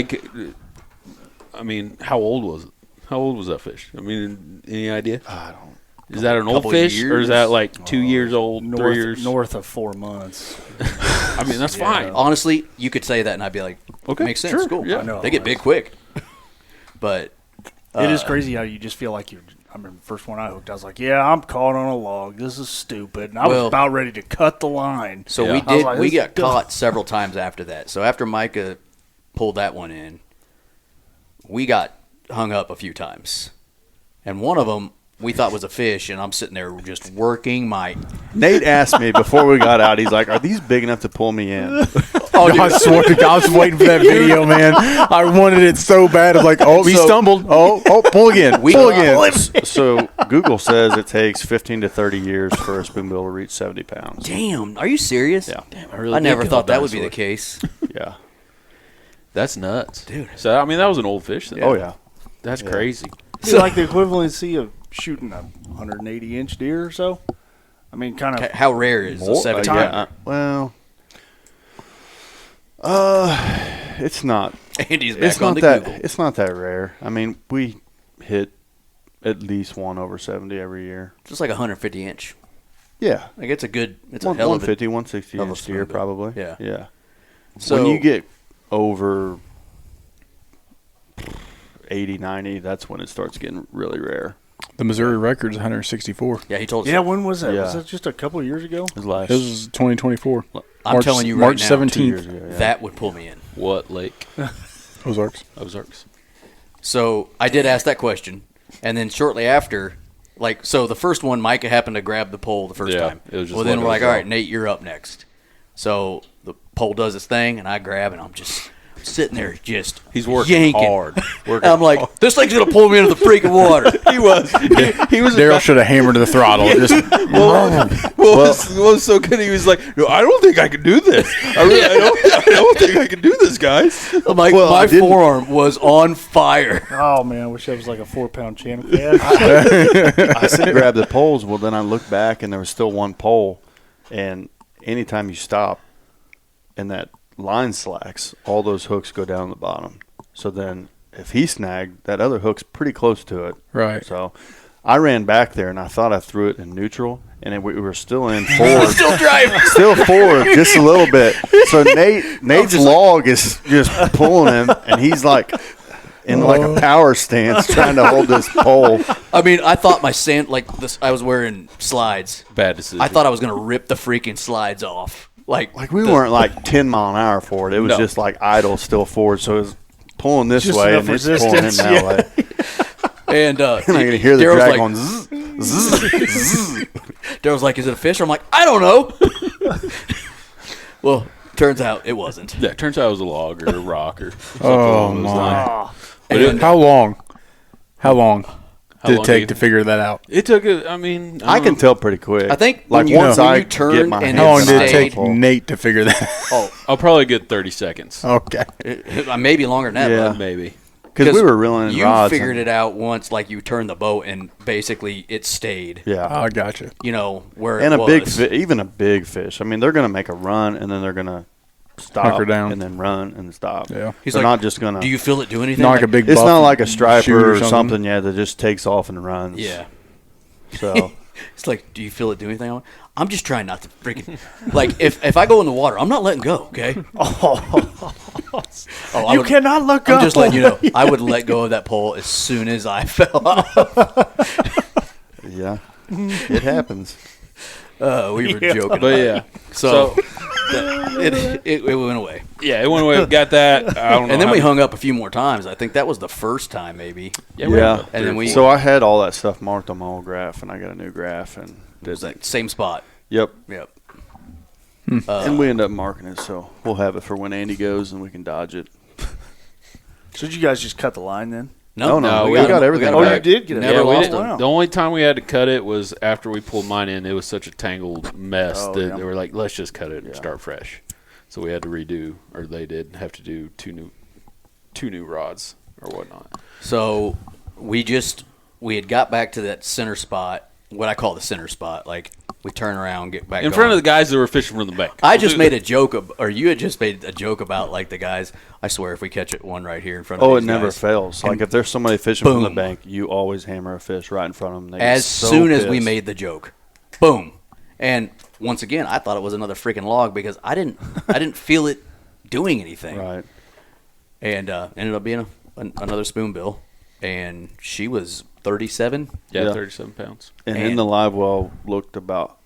S1: old was it? How old was that fish? Any idea?
S5: I don't.
S1: Is that an old fish, or is that like 2 years old, 3 years?
S3: North of 4 months.
S1: That's fine.
S4: Honestly, you could say that, and I'd be like, okay, makes sense.
S1: Sure,
S4: cool.
S1: Yeah.
S3: I know.
S4: They get big quick. But
S3: it is crazy how you just feel like you're. I remember the first one I hooked, I was like, yeah, I'm caught on a log. This is stupid. And I was about ready to cut the line.
S4: So we got caught several times after that. So after Micah pulled that one in, we got hung up a few times. And one of them we thought was a fish, and I'm sitting there just working my...
S5: Nate asked me before we got out, he's like, are these big enough to pull me in?
S2: I swear to God, I was waiting for that video, man. I wanted it so bad. I was like, he stumbled. Pull again. Pull again.
S5: So Google says it takes 15 to 30 years for a spoonbill to reach 70 pounds.
S4: Damn. Are you serious?
S5: Yeah.
S1: Damn,
S4: I never thought that would be the case.
S5: Yeah.
S1: That's nuts.
S4: Dude.
S1: So, that was an old fish then.
S5: Oh, yeah.
S1: That's crazy.
S3: It's like the equivalency of shooting a 180-inch deer or so. Kind of.
S4: How rare is a 70?
S5: It's not.
S4: Andy's back on the Google.
S5: It's not that rare. We hit at least one over 70 every year.
S4: Just like a 150-inch.
S5: Yeah.
S4: Like it's a hell of a
S5: 150, 160-inch deer probably.
S4: Yeah.
S5: Yeah.
S4: So
S5: when you get over 80, 90, that's when it starts getting really rare.
S2: The Missouri record's 164.
S4: Yeah, he told us.
S3: Yeah, when was that?
S5: Yeah.
S3: Was that just a couple of years ago?
S5: His last.
S2: It was 2024.
S4: I'm telling you right
S2: March
S4: now,
S2: 17th.
S5: 2 years ago. Yeah.
S4: that would pull me in.
S1: What lake?
S2: Ozarks.
S1: Ozarks.
S4: So I did ask that question, and then shortly after, so the first one, Micah happened to grab the pole the first
S1: Yeah,
S4: time.
S1: it was just
S4: well, then
S1: like
S4: we're
S1: it
S4: like,
S1: was
S4: all
S1: out.
S4: right, Nate, you're up next. So the pole does its thing, and I grab, and I'm just sitting there just
S1: He's working
S4: yanking.
S1: hard.
S4: And I'm like, this thing's going to pull me into the freaking water.
S1: He was. He was.
S2: Daryl should have hammered the throttle. Just
S1: What was so good? He was like, "No, I don't think I can do this. I don't think I can do this, guys."
S4: I'm like,
S5: Well, I
S4: my
S5: didn't-
S4: forearm was on fire.
S3: Oh man, I wish that was like a 4-pound channel cat.
S5: I said grab the poles. Well, then I looked back and there was still one pole. And anytime you stop and that line slacks, all those hooks go down the bottom. So then if he snagged, that other hook's pretty close to it.
S2: right.
S5: So I ran back there and I thought I threw it in neutral. And we were still in forward.
S4: Still driving.
S5: Still forward just a little bit. So Nate's log is just pulling him, and he's like in like a power stance trying to hold this pole.
S4: I mean, I thought my I was wearing slides.
S1: Bad decision.
S4: I thought I was going to rip the freaking slides off.
S5: Like we weren't like 10 mile an hour forward. It was
S1: No.
S5: just like idle, still forward. So it was pulling this
S3: Just
S5: way
S3: enough
S5: and it's pulling him
S3: resistance,
S5: that
S3: yeah.
S5: way.
S4: And
S5: And I can hear the
S4: Daryl's
S5: drag
S4: like,
S5: going zzz, zzz, zzz.
S4: Daryl's like, is it a fish? I'm like, I don't know. Well, turns out it wasn't.
S1: Yeah, it turns out it was a log or a rock or something.
S2: Oh,
S1: along those
S2: my.
S1: lines.
S4: And
S2: How long? How long
S1: How
S2: did
S1: long
S2: it take
S1: do
S2: to
S1: you-
S2: figure that out?
S1: It took a. I mean,
S5: I can tell pretty quick.
S4: I think
S5: like
S4: when you-
S5: once
S4: when
S5: I
S4: you turn
S5: get my
S4: and
S5: hands
S2: How long
S4: it
S2: did it
S5: on
S2: take
S5: the pole.
S2: Nate to figure that out?
S1: I'll probably get 30 seconds.
S2: Okay.
S4: maybe longer than that.
S5: Yeah.
S4: Bud.
S1: Maybe.
S5: Because we were reeling in
S4: You
S5: rods.
S4: figured
S5: and-
S4: it out once, like you turned the boat and basically it stayed.
S5: Yeah.
S2: I gotcha.
S4: You know where
S5: And
S4: it
S5: a big,
S4: was.
S5: even a big fish. I mean, they're going to make a run and then they're going to stop
S2: Hunker down.
S5: and then run and stop.
S2: Yeah.
S4: He's
S5: they're
S4: like,
S5: not just going to.
S4: Do you feel it do anything?
S2: Not like a big
S5: It's
S2: buff
S5: not like a
S2: shoot
S5: striper or something, yeah, that just takes off and runs.
S4: Yeah.
S5: So
S4: It's like, do you feel it do anything? I'm just trying not to freaking like if I go in the water, I'm not letting go. Okay. I
S3: You
S4: would-
S3: cannot let go.
S4: I'm just letting you know. I would let go of that pole as soon as I fell off.
S5: yeah, it happens.
S4: We were joking.
S1: But yeah.
S4: So it went away.
S1: Yeah, it went away. Got that. I don't know.
S4: And then
S1: how
S4: we
S1: many-
S4: hung up a few more times. I think that was the first time, maybe.
S1: Yeah. we
S5: Yeah.
S1: hung up
S4: And then
S1: three or
S4: we-
S1: four.
S5: So I had all that stuff marked on my old graph, and I got a new graph, and
S4: It was that same spot.
S5: yep.
S4: Yep.
S5: And we end up marking it, so we'll have it for when Andy goes, and we can dodge it.
S3: So did you guys just cut the line then?
S5: No,
S1: No,
S5: we got everything
S3: Oh,
S5: back.
S3: you did get it.
S4: Never
S1: Yeah, we
S4: lost
S1: didn't.
S4: them.
S3: Wow.
S1: The only time we had to cut it was after we pulled mine in. It was such a tangled mess
S3: Oh,
S1: that
S3: yeah.
S1: they were like, "Let's just cut it and
S5: Yeah.
S1: start fresh." So we had to redo, or they did have to do two new rods or whatnot.
S4: So we had got back to that center spot, what I call the center spot. Like we turn around, get back
S1: In front of the guys that were fishing from the bank.
S4: I just made a joke, or you had just made a joke about like the guys. I swear, if we catch it one right here in front of
S5: Oh, it
S4: these
S5: never
S4: guys,
S5: fails. Like
S4: And
S5: if there's somebody fishing from the
S4: boom.
S5: bank, you always hammer a fish right in front of them. They get
S4: as
S5: so
S4: soon as we
S5: pissed.
S4: made the joke, boom. And once again, I thought it was another freaking log because I didn't feel it doing anything.
S5: right.
S4: And ended up being another spoonbill, and she was 37,
S1: Yeah,
S5: Yeah.
S1: 37 pounds.
S5: And in
S4: And-
S5: the live well looked about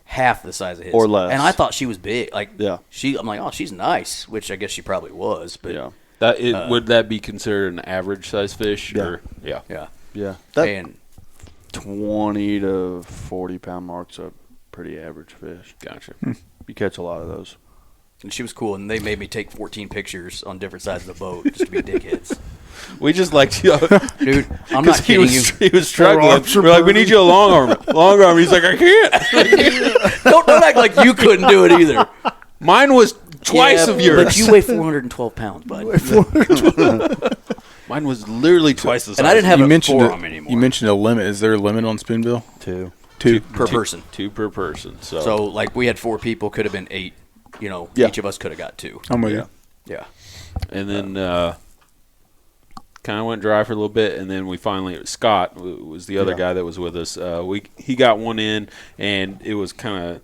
S4: half the size of his,
S5: Or less.
S4: And I thought she was big. Like
S5: Yeah.
S4: I'm like, oh, she's nice, which I guess she probably was. But
S5: yeah.
S1: Would that be considered an average size fish?
S5: Yeah.
S1: Or, yeah.
S4: yeah.
S5: Yeah. That
S4: And
S5: 20 to 40 pound mark's a pretty average fish.
S1: Gotcha.
S5: You catch a lot of those.
S4: And she was cool, and they made me take 14 pictures on different sides of the boat just to be dickheads.
S1: We just like you.
S4: Dude, I'm not
S1: he
S4: kidding you.
S1: was struggling.
S3: arms are
S1: We're like, we need you a long arm. Long arm. He's like, I can't.
S4: Don't act like you couldn't do it either.
S1: Mine was twice
S4: Yeah,
S1: of yours.
S4: But you weigh 412 pounds, bud.
S1: Mine was literally twice the size.
S4: And I didn't have
S1: of
S4: a
S2: mentioned
S4: forearm anymore.
S2: You mentioned a limit. Is there a limit on spoonbill?
S5: Too.
S2: Two.
S4: per person.
S1: two per person. So,
S4: So, like, we had 4 people, could have been 8. You know,
S5: Yeah.
S4: each of us could have got 2.
S2: I'm with
S5: Yeah.
S2: you.
S4: Yeah.
S1: and then kind of went dry for a little bit, and then we finally Scott was the other
S5: Yeah.
S1: guy that was with us. He got one in, and it was kind of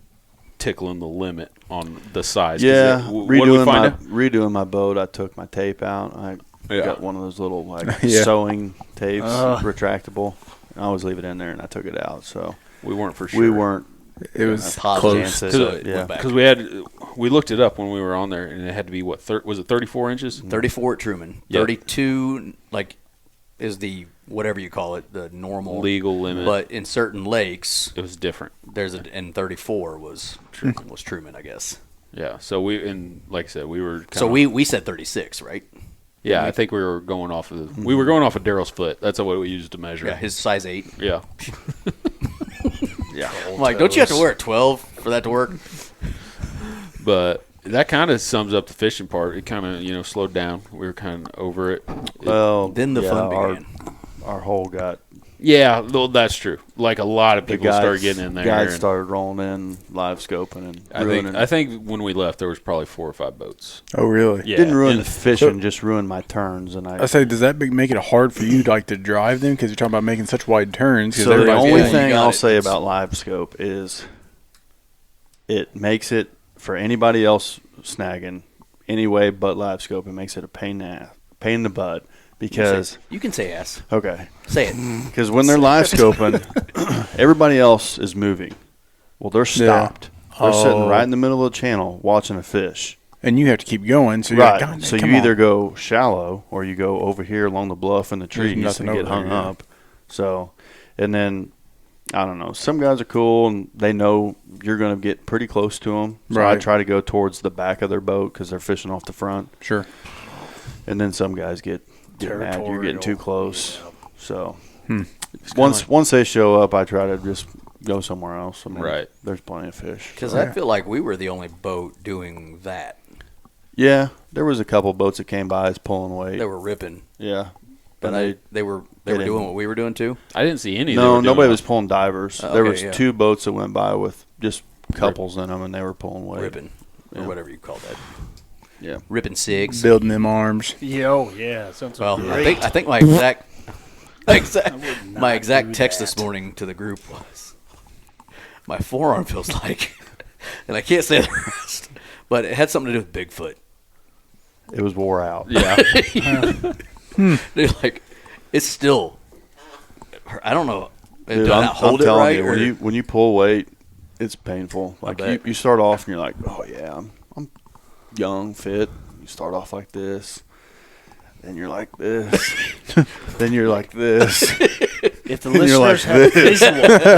S1: tickling the limit on the size. 'Cause
S5: Yeah.
S1: what did we find out?
S5: Redoing my boat, I took my tape out. I
S1: Yeah.
S5: got one of those little like
S2: Yeah.
S5: sewing tapes, retractable. I always leave it in there, and I took it out. So
S1: We weren't for sure.
S5: we weren't.
S2: It was
S4: Positive
S2: close.
S4: chance that it went back.
S1: Because we looked it up when we were on there, and it had to be what was it 34 inches?
S4: 34 at Truman.
S1: Yep.
S4: 32 is the whatever you call it, the normal
S1: Legal limit.
S4: But in certain lakes,
S1: It was different.
S4: and 34 was Truman, I guess.
S1: Yeah. So like I said, we were.
S4: So we said 36, right?
S1: Yeah, I think we were going off of Darrell's foot. That's what we used to measure.
S4: Yeah, his size 8.
S1: Yeah.
S5: Yeah.
S4: I'm like, don't you have to wear a 12 for that to work?
S1: But that kind of sums up the fishing part. It kind of slowed down. We were kind of over it.
S5: Well,
S4: Then the fun began.
S5: Our hole got.
S1: Yeah, well, that's true. Like a lot of people started getting in there.
S5: Guys
S1: and
S5: started rolling in, live scoping, and ruining.
S1: I think when we left, there was probably 4 or 5 boats.
S2: Oh, really?
S1: Yeah.
S5: Didn't ruin
S1: And-
S5: the fishing, just ruined my turns. And
S2: I say, does that make it hard for you to drive them? Because you're talking about making such wide turns. 'Cause
S5: So the
S2: everybody's
S5: only
S2: getting-
S5: thing
S4: got
S5: I'll
S4: it.
S5: say about live scope is it makes it for anybody else snagging anyway but live scope. It makes it a pain in the butt because
S4: You can say ass.
S5: okay,
S4: Say it.
S5: because when they're live scoping, everybody else is moving. Well, they're stopped. They're sitting right in the middle of the channel watching a fish.
S2: And you have to keep going. So you're
S5: Right.
S2: like, God,
S5: So
S2: come
S5: you
S2: on.
S5: either go shallow or you go over here along the bluff in the trees
S2: nothing
S5: and get
S2: over
S5: hung
S2: there, yeah.
S5: up. So, and then I don't know. Some guys are cool and they know you're going to get pretty close to them. So I
S2: Right.
S5: try to go towards the back of their boat because they're fishing off the front.
S2: Sure.
S5: And then some guys get mad. You're getting too
S3: Territorial.
S5: close. So
S2: Hmm.
S5: once they show up, I try to just go somewhere else. I mean,
S1: Right.
S5: There's plenty of fish.
S4: Because
S2: Yeah.
S4: I feel like we were the only boat doing that.
S5: Yeah, there was a couple boats that came by, pulling weight.
S4: They were ripping.
S5: Yeah,
S4: But
S5: and
S4: they were
S5: didn't-
S4: doing what we were doing too.
S1: I didn't see any. that
S5: No,
S1: were doing
S5: nobody
S1: it.
S5: was pulling divers.
S4: Oh,
S5: There
S4: okay,
S5: was
S4: yeah.
S5: 2 boats that went by with just couples in them, and they were pulling weight.
S4: Ripping. Or
S5: Yeah.
S4: whatever you call that.
S5: Yeah.
S4: Ripping cigs.
S2: Building them arms.
S3: Yeah. Sounds
S4: Well,
S3: great.
S4: I think my exact my
S3: not
S4: exact
S3: do
S4: text
S3: that.
S4: this morning to the group was, my forearm feels like, and I can't say the rest, but it had something to do with Bigfoot.
S5: It was wore out.
S1: Yeah.
S4: Dude, like, it's still, I don't know,
S5: Dude,
S4: do I
S5: I'm
S4: not hold it
S5: telling
S4: right?
S5: you,
S4: or-
S5: when you pull weight, it's painful. Like
S4: bet.
S5: you start off and you're like, oh yeah, I'm young, fit. You start off like this, then you're like this, then you're like this.
S3: If the
S5: And you're like
S3: listeners have a visual,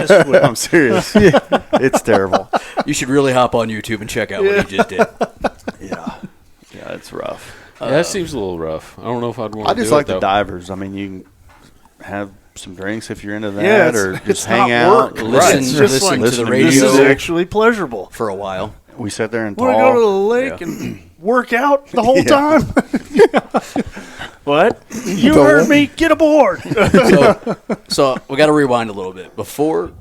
S3: this would
S5: I'm serious. It's terrible.
S4: You should really hop on YouTube and check out what he just did.
S5: Yeah, it's rough.
S1: Yeah, that seems a little rough. I don't know if I'd want to
S5: I just
S1: do
S5: like
S1: it,
S5: the
S1: though.
S5: divers. I mean, you can have some drinks if you're into that,
S3: Yeah,
S5: or
S3: it's
S5: just
S3: not
S5: hang out.
S3: work.
S4: Listen,
S3: It's just
S4: listen
S3: like-
S4: to the
S5: listen to
S4: radio
S3: this is
S5: music.
S3: actually pleasurable.
S4: for a while.
S5: We sat there and
S3: Want to go to the
S5: talked.
S3: lake
S4: Yeah.
S3: and work out the whole
S5: Yeah.
S3: time? What? You heard me. Get aboard.
S4: So we got to rewind a little bit. Before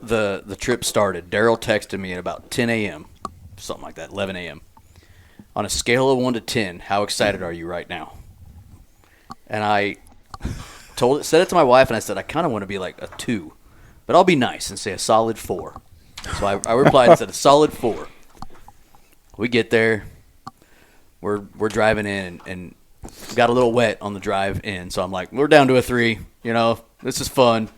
S4: the trip started, Darrell texted me at about 10 a.m., something like that, 11 a.m. On a scale of 1 to 10, how excited are you right now? And I said it to my wife, and I said, I kind of want to be like a 2, but I'll be nice and say a solid 4. So I replied and said a solid 4. We get there, we're driving in, and got a little wet on the drive in, so I'm like, we're down to a 3. This is fun.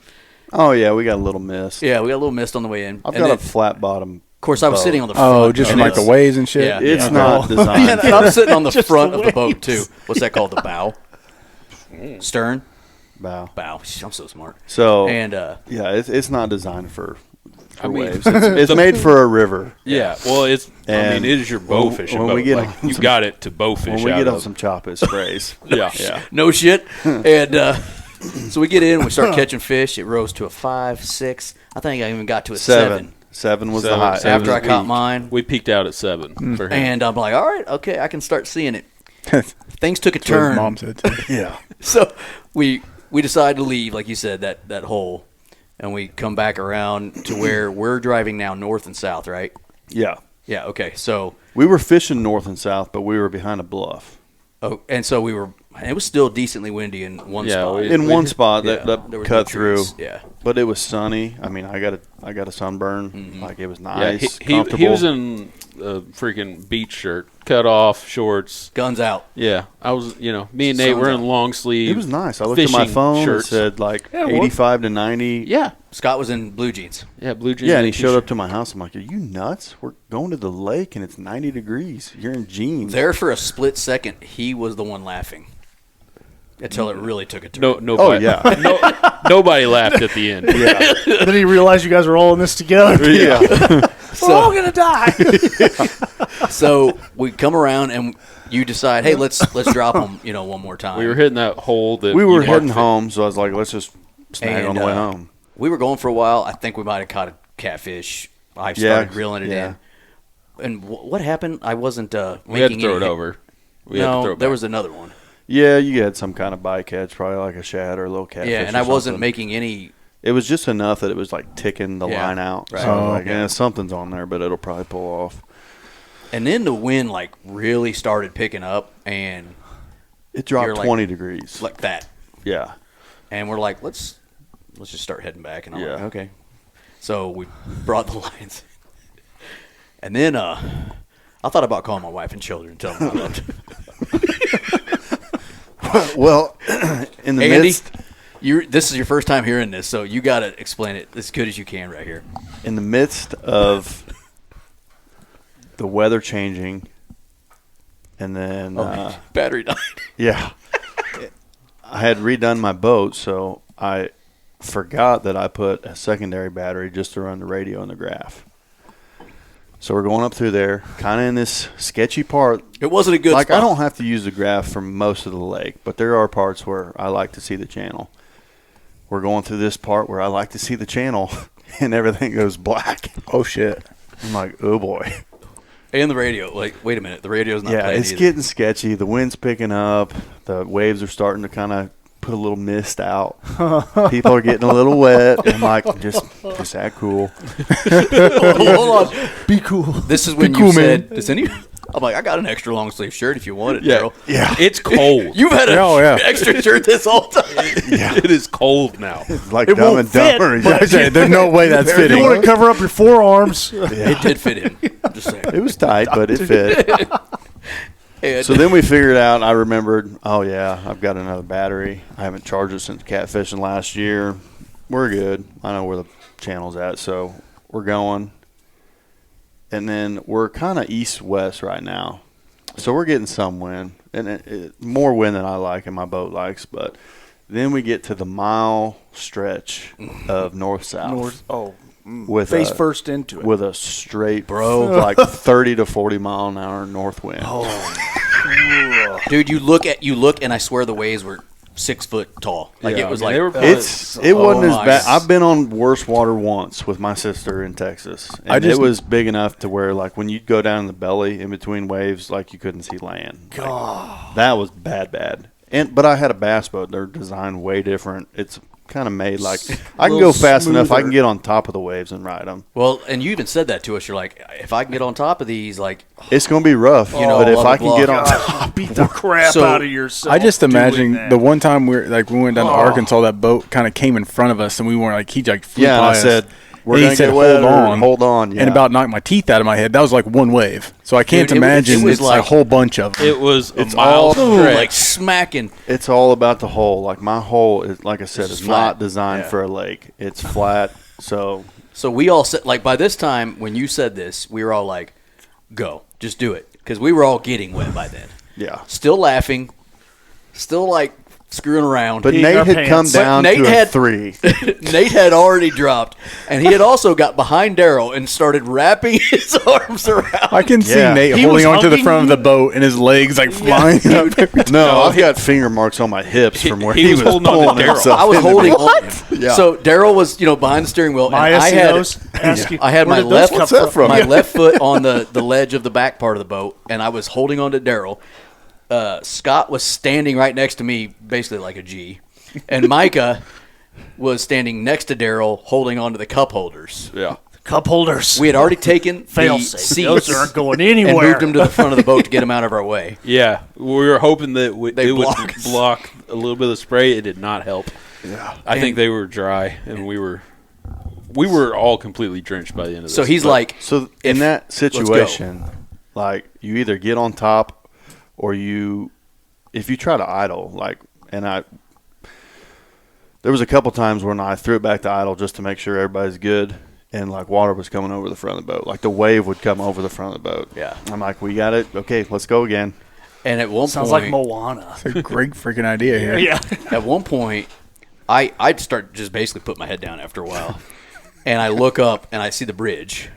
S5: Oh yeah, we got a little mist.
S4: Yeah, we got a little mist on the way in.
S5: I've
S4: And
S5: got
S4: then,
S5: a flat bottom.
S4: of course, I was
S5: boat.
S4: sitting on the front.
S2: Oh, just
S4: of
S2: from like the
S4: this.
S2: waves and shit?
S4: Yeah.
S5: It's not designed.
S4: Yeah, and I'm sitting on the
S3: Just
S4: front
S3: the
S4: of the boat
S3: waves.
S4: too. What's that called? The bow, stern,
S5: Bow.
S4: bow. I'm so smart.
S5: So
S4: And
S5: yeah, it's not designed for
S1: I mean,
S5: waves. It's made for a river.
S1: Yeah. Well, it
S5: And
S1: is your bow
S5: when-
S1: fishing
S5: when
S1: boat.
S5: we get
S1: Like,
S5: on
S1: you
S5: some-
S1: got it to bow fish
S5: When we
S1: out
S5: get on
S1: of.
S5: some chop, it sprays.
S1: Yeah.
S5: Yeah.
S4: no shit. And so we get in, we start catching fish. It rose to a 5, 6. I think I even got to a 7.
S5: 7 was the
S1: Seven.
S5: high.
S1: Seven.
S4: After I caught
S5: Weak.
S4: mine.
S1: We peaked out at 7 for him.
S4: And I'm like, all right, okay, I can start seeing it.
S2: That's
S4: Things took a
S2: what
S4: turn.
S2: Mom said. Too.
S5: Yeah.
S4: So we decided to leave, like you said, that hole, and we come back around to where we're driving now north and south, right?
S5: Yeah.
S4: Yeah. Okay. So
S5: We were fishing north and south, but we were behind a bluff.
S4: and so we were. It was still decently windy in one
S1: Yeah,
S4: spot.
S1: we-
S5: In one spot
S4: Yeah,
S5: that
S4: there was
S5: cut
S4: no
S5: through.
S4: trees. Yeah.
S5: But it was sunny. I mean, I got a sunburn. Like it was
S1: Yeah,
S5: nice,
S1: he
S5: comfortable.
S1: he was in a freaking beach shirt, cut off, shorts.
S4: Guns out.
S1: Yeah, I was, me and Nate were in long sleeve.
S5: It was nice. I looked at my phone.
S1: Shirts.
S5: It said like 85 to 90.
S1: Yeah.
S4: Scott was in blue jeans.
S1: Yeah, blue jeans.
S5: Yeah, and he showed up to my house. I'm like, are you nuts? We're going to the lake, and it's 90 degrees. You're in jeans.
S4: There for a split second, he was the one laughing. Until it really took a turn.
S1: Nobody,
S5: Oh, yeah.
S1: nobody laughed at the end.
S5: Yeah.
S3: Then he realized you guys were all in this together.
S5: Yeah.
S3: We're all gonna die.
S4: So we come around and you decide, hey, let's drop them, one more time.
S1: We were hitting that hole that
S5: We were
S1: you
S5: heading
S1: marked
S5: home, so I was like, let's just snag on the way home.
S4: We were going for a while. I think we might have caught a catfish. I started reeling it in. And what happened? I wasn't
S1: We had to throw it over.
S4: There was another one.
S5: Yeah, you had some kind of bycatch, probably like a shad or a little catfish.
S4: Yeah, and I wasn't making any.
S5: It was just enough that it was like ticking the line out.
S4: Right.
S5: So I was like, something's on there, but it'll probably pull off.
S4: And then the wind really started picking up, and
S5: it dropped 20 degrees.
S4: Like that.
S5: Yeah.
S4: And we're like, let's just start heading back. And I'm like,
S5: Yeah.
S4: okay. So we brought the lines. And then I thought about calling my wife and children and telling them I loved them.
S5: Well, in the
S4: Andy,
S5: midst,
S4: this is your first time hearing this, so you got to explain it as good as you can right here.
S5: in the midst of the weather changing, and then
S4: Battery died.
S5: yeah, I had redone my boat, so I forgot that I put a secondary battery just to run the radio and the graph. So we're going up through there, kind of in this sketchy part.
S4: It wasn't a good
S5: Like,
S4: spot.
S5: I don't have to use the graph for most of the lake, but there are parts where I like to see the channel. We're going through this part where I like to see the channel, and everything goes black.
S2: Oh, shit.
S5: I'm like, oh, boy.
S4: And the radio. Wait a minute. The radio's not
S5: Yeah,
S4: playing
S5: it's
S4: either.
S5: getting sketchy. The wind's picking up. The waves are starting to kind of put a little mist out. People are getting a little wet. I'm like, just act cool.
S4: Hold on.
S3: Be cool.
S4: This is when you said, does any... I'm like, I got an extra long sleeve shirt if you want it, Darrell.
S5: Yeah.
S1: It's cold.
S4: You've had an extra shirt this whole time.
S1: It is cold now.
S5: It's like
S3: It
S5: Dumb
S3: won't
S5: and Dumber.
S3: fit,
S2: There's no way that's
S3: You
S2: fitting.
S3: want to cover up your forearms.
S4: It did fit in. I'm just saying.
S5: It was tight, but it fit.
S4: And
S5: So then we figured out, I remembered, oh, yeah, I've got another battery. I haven't charged it since catfishing last year. We're good. I know where the channel's at, so we're going. And then we're kind of east-west right now. So we're getting some wind, and more wind than I like and my boat likes. But then we get to the mile stretch of north-south. With
S3: Face first into it.
S5: with a straight, like 30 to 40 mile an hour north wind.
S4: dude, you look, and I swear the waves were 6 foot tall. Like
S1: Yeah,
S4: it was
S1: I mean,
S4: like
S1: they were
S5: It wasn't as
S4: my
S5: bad.
S4: s-
S5: I've been on worse water once with my sister in Texas, and it was big enough to where, like, when you'd go down in the belly in between waves, like, you couldn't see land. Like, that was bad. But I had a bass boat. They're designed way different. It's kind of made like I can go fast enough. I can get on top of the waves and ride them.
S4: well, and you even said that to us. You're like, if I can get on top of these, like,
S5: It's going to be rough, but if I can get on top,
S3: Beat the crap
S4: So,
S3: out of yourself.
S2: I just
S3: doing
S2: imagine
S3: that.
S2: the one time we went down to Arkansas, that boat kind of came in front of us, and we weren't like, he like flew
S5: yeah, and
S2: by
S5: I
S2: us.
S5: said, we're
S2: And he
S5: going to
S2: said,
S5: get wet.
S2: hold
S5: on. Yeah.
S2: And about knocked my teeth out of my head. That was like one wave. So I can't
S4: Dude, it was-
S2: imagine
S4: it was
S2: it's
S4: like-
S2: a whole bunch of them.
S1: It was a
S5: It's
S1: mile
S5: all-
S1: stretch.
S4: like smacking.
S5: It's all about the hole. Like, my hole is, like I said,
S4: It's
S5: it's
S4: flat.
S5: not designed for a lake. It's flat. So
S4: So we all said, like, by this time when you said this, we were all like, go, just do it, because we were all getting wet by then.
S5: yeah.
S4: Still laughing, still like screwing around.
S5: But
S3: Peeing
S5: Nate
S3: our
S5: had come
S3: pants.
S5: down
S4: But Nate
S5: to a
S4: had-
S5: 3.
S4: Nate had already dropped, and he had also got behind Darrell and started wrapping his arms around.
S2: I can see
S5: Yeah.
S2: Nate
S3: He
S2: holding
S3: was
S2: on to the
S3: hugging
S2: front of the boat and his legs like flying up.
S5: No, I've got finger marks on my hips from where
S1: he
S5: he
S1: was
S5: was
S1: holding on to
S5: pulling
S1: Darrell.
S5: himself
S4: I was
S5: into
S4: holding
S5: me.
S4: on.
S5: Yeah.
S4: So Darrell was, behind the steering wheel, and
S3: Maya
S4: I
S3: see
S4: had
S3: those? Ask you,
S4: I had
S3: where
S4: my
S3: did those
S4: left
S3: come
S5: What's that from?
S4: my left foot on the ledge of the back part of the boat, and I was holding on to Darrell. Scott was standing right next to me, basically like a G, and Micah was standing next to Darrell, holding on to the cup holders.
S5: Yeah.
S3: Cup holders.
S4: We had already taken
S3: Fail
S4: the
S3: safe.
S4: seats
S3: Those aren't going
S4: and
S3: anywhere.
S4: moved them to the front of the boat to get them out of our way.
S1: Yeah, we were hoping that
S4: They
S1: it would
S4: block us.
S1: block a little bit of spray. It did not help.
S5: Yeah.
S1: I think they were dry, and we were we were all completely drenched by the end of this.
S4: So he's like,
S5: So in that situation, like you either get on top or if you try to idle, there was a couple times when I threw it back to idle just to make sure everybody's good, and like water was coming over the front of the boat. Like the wave would come over the front of the boat.
S4: Yeah.
S5: I'm like, we got it. Okay, let's go again.
S4: and at one
S3: Sounds
S4: point,
S3: like Moana.
S2: It's a great freaking idea here.
S3: Yeah.
S4: at one point, I'd start just basically put my head down after a while, and I look up and I see the bridge,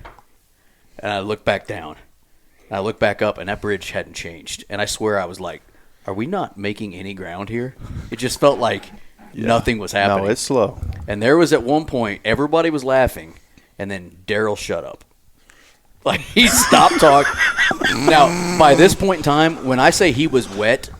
S4: and I look back down, and I look back up, and that bridge hadn't changed, and I swear I was like, "Are we not making any ground here?" It just felt like nothing was happening.
S5: No, it's slow.
S4: And there was at one point everybody was laughing, and then Darrell shut up. Like he stopped talking. Now, by this point in time, when I say he was wet,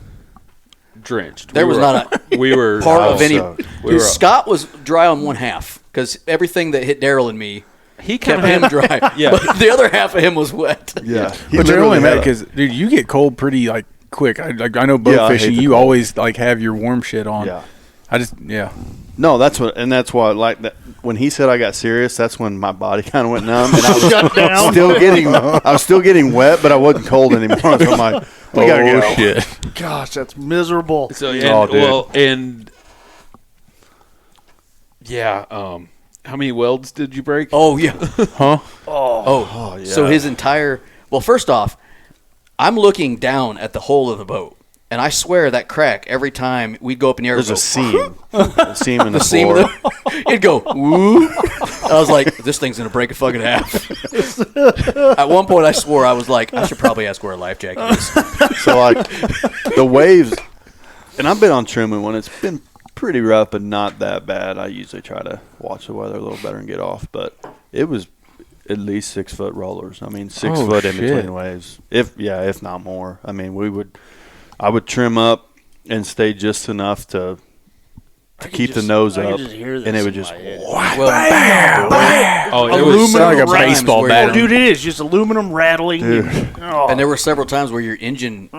S1: drenched.
S4: there was not a
S1: we were
S4: part of any.
S5: soaked.
S1: We were-
S4: Scott was dry on one half because everything that hit Darrell and me
S1: he
S4: kept
S1: kind
S4: him
S1: of
S4: dry.
S1: Yeah.
S4: But the other half of him was wet.
S5: Yeah.
S2: But you're only mad because, dude, you get cold pretty like quick. I know boat
S5: Yeah, I hate
S2: fishing.
S5: the
S2: You
S5: cold.
S2: always like have your warm shit on.
S5: Yeah.
S2: Yeah.
S5: No, that's why like that. When he said I got serious, that's when my body kind of went numb, and I was
S3: Shut down.
S5: I was still getting wet, but I wasn't cold anymore. So I'm like, we gotta go.
S2: Shit.
S3: Gosh, that's miserable.
S1: So
S5: Oh, dude.
S1: how many welds did you break?
S4: Oh yeah.
S2: Huh?
S4: Oh.
S5: yeah.
S4: So his entire. Well, first off, I'm looking down at the hull of the boat, and I swear that crack every time we'd go up in the air.
S5: There's
S4: it'd
S5: a
S4: go,
S5: seam, a seam in the,
S4: the seam
S5: floor.
S4: of the, it'd go woo. I was like, this thing's gonna break a fucking half. At one point, I swore I was like, I should probably ask where a life jacket is.
S5: So like the waves, and I've been on Truman when it's been pretty rough, but not that bad. I usually try to watch the weather a little better and get off, but it was at least 6 foot rollers. I mean, 6
S2: Oh,
S5: foot in
S2: shit.
S5: between waves. If not more. I mean, I would trim up and stay just enough to keep the nose
S3: I could
S5: up,
S3: just hear this
S5: and it would
S3: in
S5: just
S3: my head.
S4: Well,
S1: Oh, it was
S3: Aluminum
S2: Sound like a
S3: rattling.
S2: baseball
S4: where
S2: bat.
S3: Oh, dude, it is just aluminum rattling.
S5: Dude.
S4: and there were several times where your engine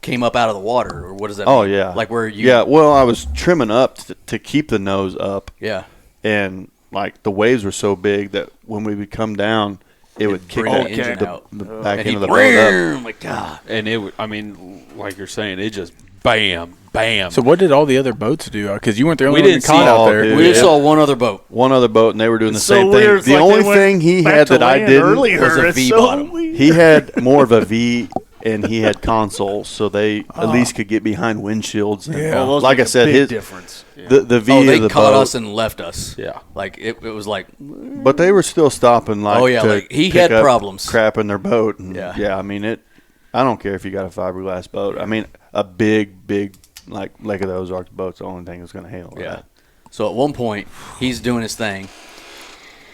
S4: came up out of the water, or what does that mean?
S5: Oh yeah,
S4: Like where you.
S5: Yeah, well, I was trimming up to keep the nose up,
S4: Yeah.
S5: and like the waves were so big that when we would come down, it would kick
S4: bring
S5: the,
S4: the engine out.
S5: the back
S4: And
S5: end
S4: he
S5: of the boat up.
S4: I'm like, God.
S1: And it would, I mean, like you're saying, it just bam, bam.
S2: So what did all the other boats do? Because you weren't the only
S1: We
S2: one
S1: didn't
S2: that caught
S1: see-
S2: out
S5: Oh,
S2: there.
S5: dude.
S4: We just
S5: Yeah.
S4: saw one other boat.
S5: One other boat, and they were doing the
S3: It's so
S5: same
S3: weird.
S5: thing.
S3: It's
S5: The
S3: like
S5: only
S3: they went
S5: thing he
S3: back
S5: had
S3: to
S5: that I
S3: land
S5: didn't
S3: earlier.
S4: was a
S3: It's
S4: V
S3: so
S4: bottom.
S3: weird.
S5: he had more of a V, and he had consoles, so they at least could get behind windshields. And,
S2: Yeah.
S3: Well, those
S5: like
S3: make
S5: I said,
S3: a big
S5: his
S3: difference. Yeah.
S5: the V
S4: Oh,
S5: of
S4: they
S5: the
S4: caught
S5: boat,
S4: us and left us.
S1: Yeah.
S4: Like it was like,
S5: but they were still stopping. Like,
S4: Oh, yeah,
S5: to
S4: like, he
S5: pick
S4: had
S5: up
S4: problems.
S5: crap in their boat. And
S4: Yeah.
S5: I mean it. I don't care if you got a fiberglass boat. I mean, a big like Lake of the Ozarks boat's the only thing that's going to handle
S4: yeah.
S5: that.
S4: So at one point, he's doing his thing.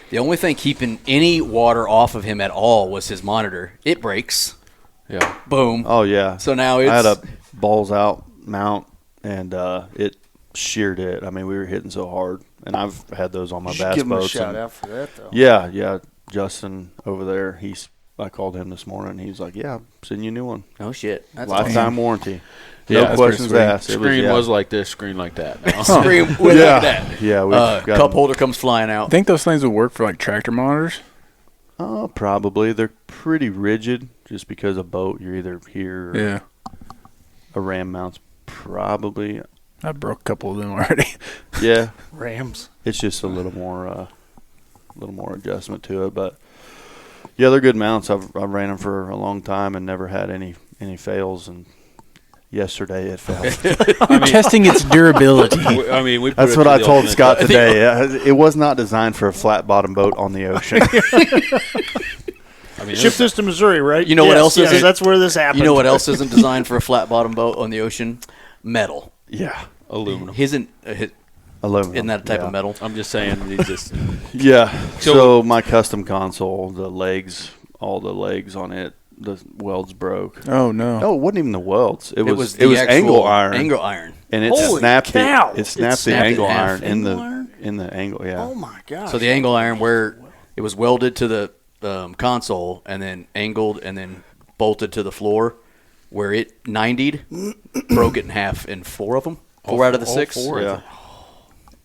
S4: The only thing keeping any water off of him at all was his monitor. It breaks.
S1: Yeah.
S4: Boom.
S5: Oh yeah.
S4: So now
S5: I had
S4: it's
S5: a balls out mount, and it sheared it. I mean, we were hitting so hard, and I've had those on my
S3: You should
S5: bass
S3: give him a
S5: boats.
S3: shout
S5: and-
S3: out for that, though.
S5: Yeah, Justin over there. I called him this morning. He's like, "Yeah, I'm sending you a new one,
S4: oh shit. That's
S5: lifetime warranty,
S1: Yeah,
S5: no
S1: that's
S5: questions
S2: pretty sweet.
S5: asked." It
S1: Screen
S5: yeah.
S1: was like this, screen like that. Now.
S4: awesome. Scream with
S5: Yeah.
S4: like that.
S5: Yeah, we've got
S4: Cup holder comes flying
S2: I
S4: out.
S2: think those things would work for like tractor monitors.
S5: Oh, probably. They're pretty rigid, just because a boat you're either here or
S2: Yeah.
S5: a ram mount's probably.
S2: I broke a couple of them already.
S5: Yeah,
S3: Rams.
S5: it's just a little more adjustment to it, but yeah, they're good mounts. I've ran them for a long time and never had any fails, and yesterday it failed.
S2: You're testing its durability.
S1: I mean, we. put
S5: That's
S1: it
S5: what
S1: to
S5: I
S1: the
S5: told
S1: ultimate
S5: Scott
S1: test.
S5: today. It was not designed for a flat bottom boat on the ocean.
S1: I mean,
S3: Ship this to Missouri, right?
S4: You know what else
S3: yes,
S4: isn't-
S3: that's where this happened.
S4: You know what else isn't designed for a flat bottom boat on the ocean? Metal.
S5: Yeah,
S1: aluminum.
S4: Isn't
S5: aluminum.
S4: isn't that a type
S5: yeah.
S4: of metal?
S1: I'm just saying, it's just
S5: Yeah.
S1: So-
S5: So my custom console, all the legs on it, the welds broke.
S2: Oh no.
S5: No, it wasn't even the welds. It was
S4: the actual
S5: angle iron.
S4: Angle iron.
S5: and it
S3: Holy
S5: snapped
S3: cow.
S5: it snapped the
S4: snapped it in
S5: angle
S4: half.
S5: iron
S3: Angle iron?
S5: in the angle. Yeah.
S3: Oh my gosh.
S4: So the angle iron where it was welded to the console and then angled and then bolted to the floor, where it 90'd, broke it in half in 4 of them. 4 out of the 6.
S1: four.
S5: Yeah.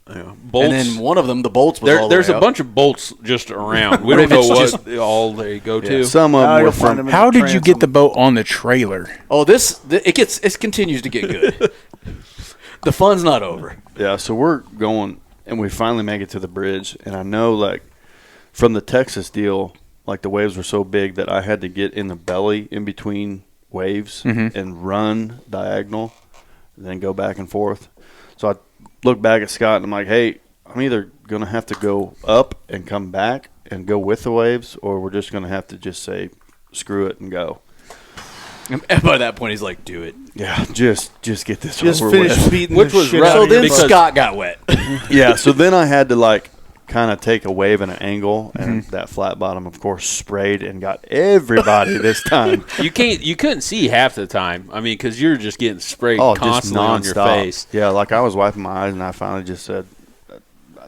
S1: Bolts.
S4: And then one of them, the bolts was all the
S1: there's
S4: way
S1: a
S4: up.
S1: bunch of bolts just around. We don't know what all they go to.
S5: Some of them
S3: you'll
S5: were
S3: find
S5: from.
S3: them in
S2: How
S3: the
S2: did you get the boat on the trailer?
S4: Oh, it continues to get good. The fun's not over.
S5: Yeah, so we're going, and we finally make it to the bridge. And I know, like, from the Texas deal, like, the waves were so big that I had to get in the belly in between waves and run diagonal and then go back and forth. So I look back at Scott, and I'm like, hey, I'm either going to have to go up and come back and go with the waves, or we're just going to have to just say, screw it and go.
S4: And by that point, he's like, do it.
S5: Yeah, just get this
S3: Just
S5: over
S3: finish
S5: with.
S3: beating
S1: Which
S3: the
S1: was
S3: shit
S1: right.
S3: out
S4: So
S3: of your
S4: then
S3: boat.
S4: Scott got wet.
S5: Yeah, so then I had to, like, kind of take a wave at an angle, and that flat bottom, of course, sprayed and got everybody this time.
S1: You couldn't see half the time. I mean, because you're just getting sprayed
S5: Oh, just
S1: constantly on your
S5: nonstop.
S1: face.
S5: Yeah, like I was wiping my eyes, and I finally just said,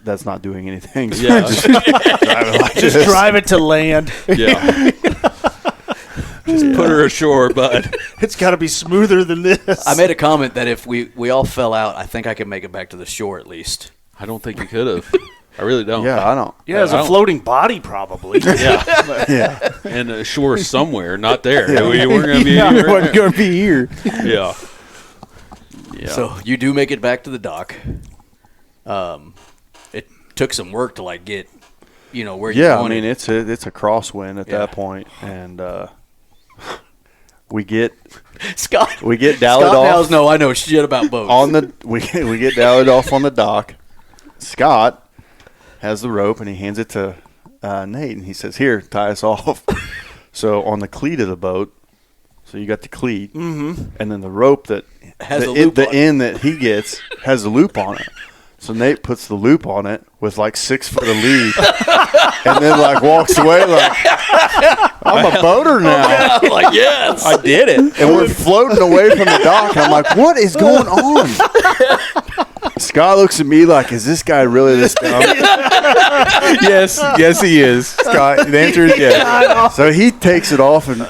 S5: "That's not doing anything." So
S1: Yeah.
S5: just drive it like
S3: Just
S5: this.
S3: drive it to land.
S1: Yeah. Just put her ashore, bud.
S3: It's got to be smoother than this.
S4: I made a comment that if we all fell out, I think I could make it back to the shore at least.
S1: I don't think you could have. I really don't.
S5: Yeah, I don't.
S3: Yeah, as
S1: I
S3: a
S1: don't-
S3: floating body, probably.
S1: Yeah.
S5: Yeah,
S1: And ashore somewhere, not there. We weren't going to be
S2: Yeah,
S1: anywhere.
S2: wasn't going to be here.
S1: Yeah.
S4: So you do make it back to the dock. It took some work to like get, where you
S5: yeah. I
S4: wanted.
S5: mean, it's a crosswind at that point, and we get
S4: Scott.
S5: dallied
S4: Scott
S5: off
S4: now I know shit about boats.
S5: on the we get dallied off on the dock. Scott has the rope, and he hands it to Nate, and he says, "Here, tie us off." So on the cleat of the boat, so you got the cleat, and then the rope that
S4: Has
S5: the,
S4: a loop
S5: the
S4: on it.
S5: end that he gets has a loop on it. So Nate puts the loop on it with like 6 foot of lead, and then like walks away like, "I'm a boater now."
S4: I'm like, yes.
S1: I did it.
S5: And we're floating away from the dock. I'm like, "What is going on?" Scott looks at me like, "Is this guy really this dumb?"
S2: Yes, he is. Scott, the answer is yes.
S5: So he takes it off and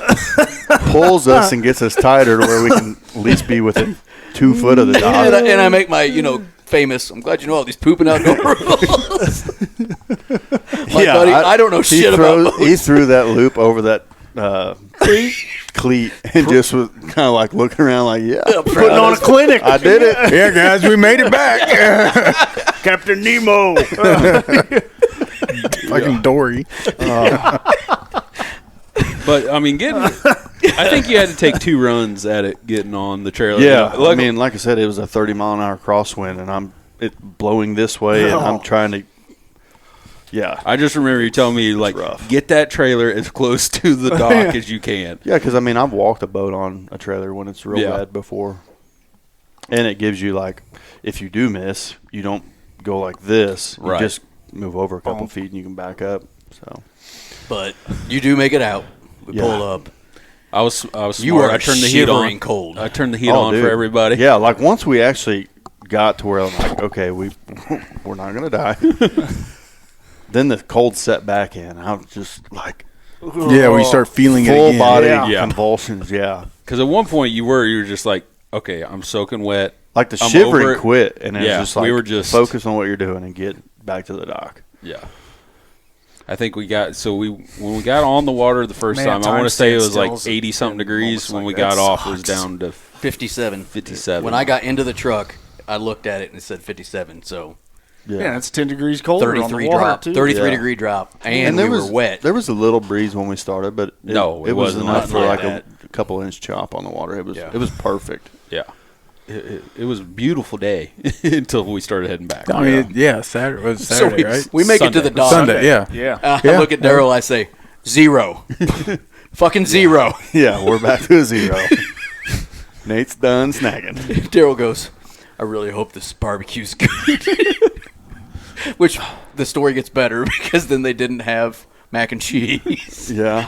S5: pulls us and gets us tighter to where we can at least be within 2 foot of the dock.
S4: and I make my, famous, I'm glad you know all these pooping outdoor rules. My buddy, I don't know shit about boats.
S5: He threw that loop over that cleat and just was kind of like looking around like, yeah,
S3: Putting on a clinic.
S5: I did it.
S2: Yeah, guys, we made it back.
S3: Captain Nemo.
S2: Fucking Dory.
S1: But, I mean, I think you had to take 2 runs at it getting on the trailer.
S5: Yeah,
S1: Like,
S5: I mean, like I said, it was a 30-mile-an-hour crosswind, and it's blowing this way, and I'm trying to. Yeah,
S1: I just remember you telling me, like,
S5: rough.
S1: get that trailer as close to the dock as you can.
S5: yeah, because I mean, I've walked a boat on a trailer when it's real
S1: Yeah.
S5: bad before, and it gives you like, if you do miss, you don't go like this. You
S1: Right.
S5: just move over a couple feet and you can back up. So
S4: But you do make it out. We
S5: Yeah.
S4: pull up.
S1: I was smart.
S4: You were
S1: I turned the heat on.
S4: shivering cold.
S1: I turned the heat
S5: Oh,
S1: on
S5: dude.
S1: for everybody.
S5: Yeah, like once we actually got to where I'm like, okay, we're not gonna die. Then the cold set back in. I'm just like
S2: Yeah, when you start feeling it
S5: full
S2: again.
S5: body
S1: Yeah.
S5: convulsions. Yeah,
S1: Because at one point you were just like, okay, I'm soaking wet.
S5: like the
S1: I'm over
S5: shivering
S1: it.
S5: quit, and it
S1: Yeah,
S5: was just like
S1: we were just-
S5: focus on what you're doing and get back to the dock.
S1: Yeah. I think when we got on the water the first
S3: Man,
S1: time, I want
S3: time
S1: to say it was
S3: stands
S1: like
S3: stills
S1: 80 something
S3: and
S1: degrees.
S3: moments
S1: When
S3: like
S1: we
S3: that
S1: got off, it was
S3: sucks.
S1: down to
S4: 57.
S1: 57.
S4: When I got into the truck, I looked at it and it said 57. So
S3: Yeah, it's 10 degrees colder on the
S4: 33
S3: water,
S4: drop.
S3: too.
S4: 33
S5: Yeah.
S4: degree drop. And,
S5: there
S4: we
S5: was
S4: were wet.
S5: There was a little breeze when we started, but
S1: No, it
S5: was
S1: wasn't
S5: enough for
S4: like
S5: like
S4: that.
S5: a couple inch chop on the water. It was
S4: Yeah.
S5: it was perfect.
S1: Yeah. It was a beautiful day until we started heading back.
S2: I mean, yeah, Saturday was
S4: So
S2: Saturday,
S4: we,
S2: right?
S4: we make it to the dock.
S2: Sunday, yeah.
S3: Yeah.
S4: I
S2: Yeah.
S4: look at Darrell. I say, 0. Fucking 0.
S5: Yeah, we're back to a 0. Nate's done snagging.
S4: Darrell goes, I really hope this barbecue's good. Which the story gets better because then they didn't have mac and cheese.
S5: Yeah.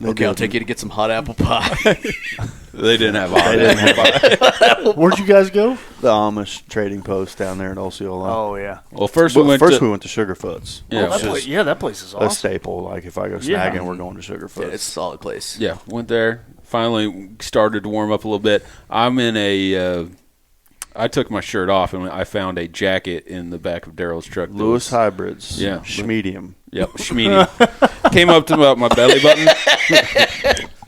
S4: Okay, I'll take you to get some hot apple pie.
S1: They didn't have
S5: They didn't have
S3: Where'd you guys go?
S5: the Amish trading post down there in Osceola.
S3: Oh, yeah.
S1: Well, first
S5: Well,
S1: we went
S5: first
S1: to
S5: we went to Sugarfoot's.
S1: Yeah.
S5: which
S3: That
S5: is
S3: that place is
S5: a
S3: awesome.
S5: staple. Like if I go
S3: Yeah.
S5: snagging, we're going to Sugarfoot's.
S4: It's a solid place.
S1: went there. Finally started to warm up a little bit. I'm in a I took my shirt off and I found a jacket in the back of Darrell's truck.
S5: Lewis Hybrids.
S1: Yeah.
S5: Schmedium.
S1: Yep, schmedium. Came up to about my belly button.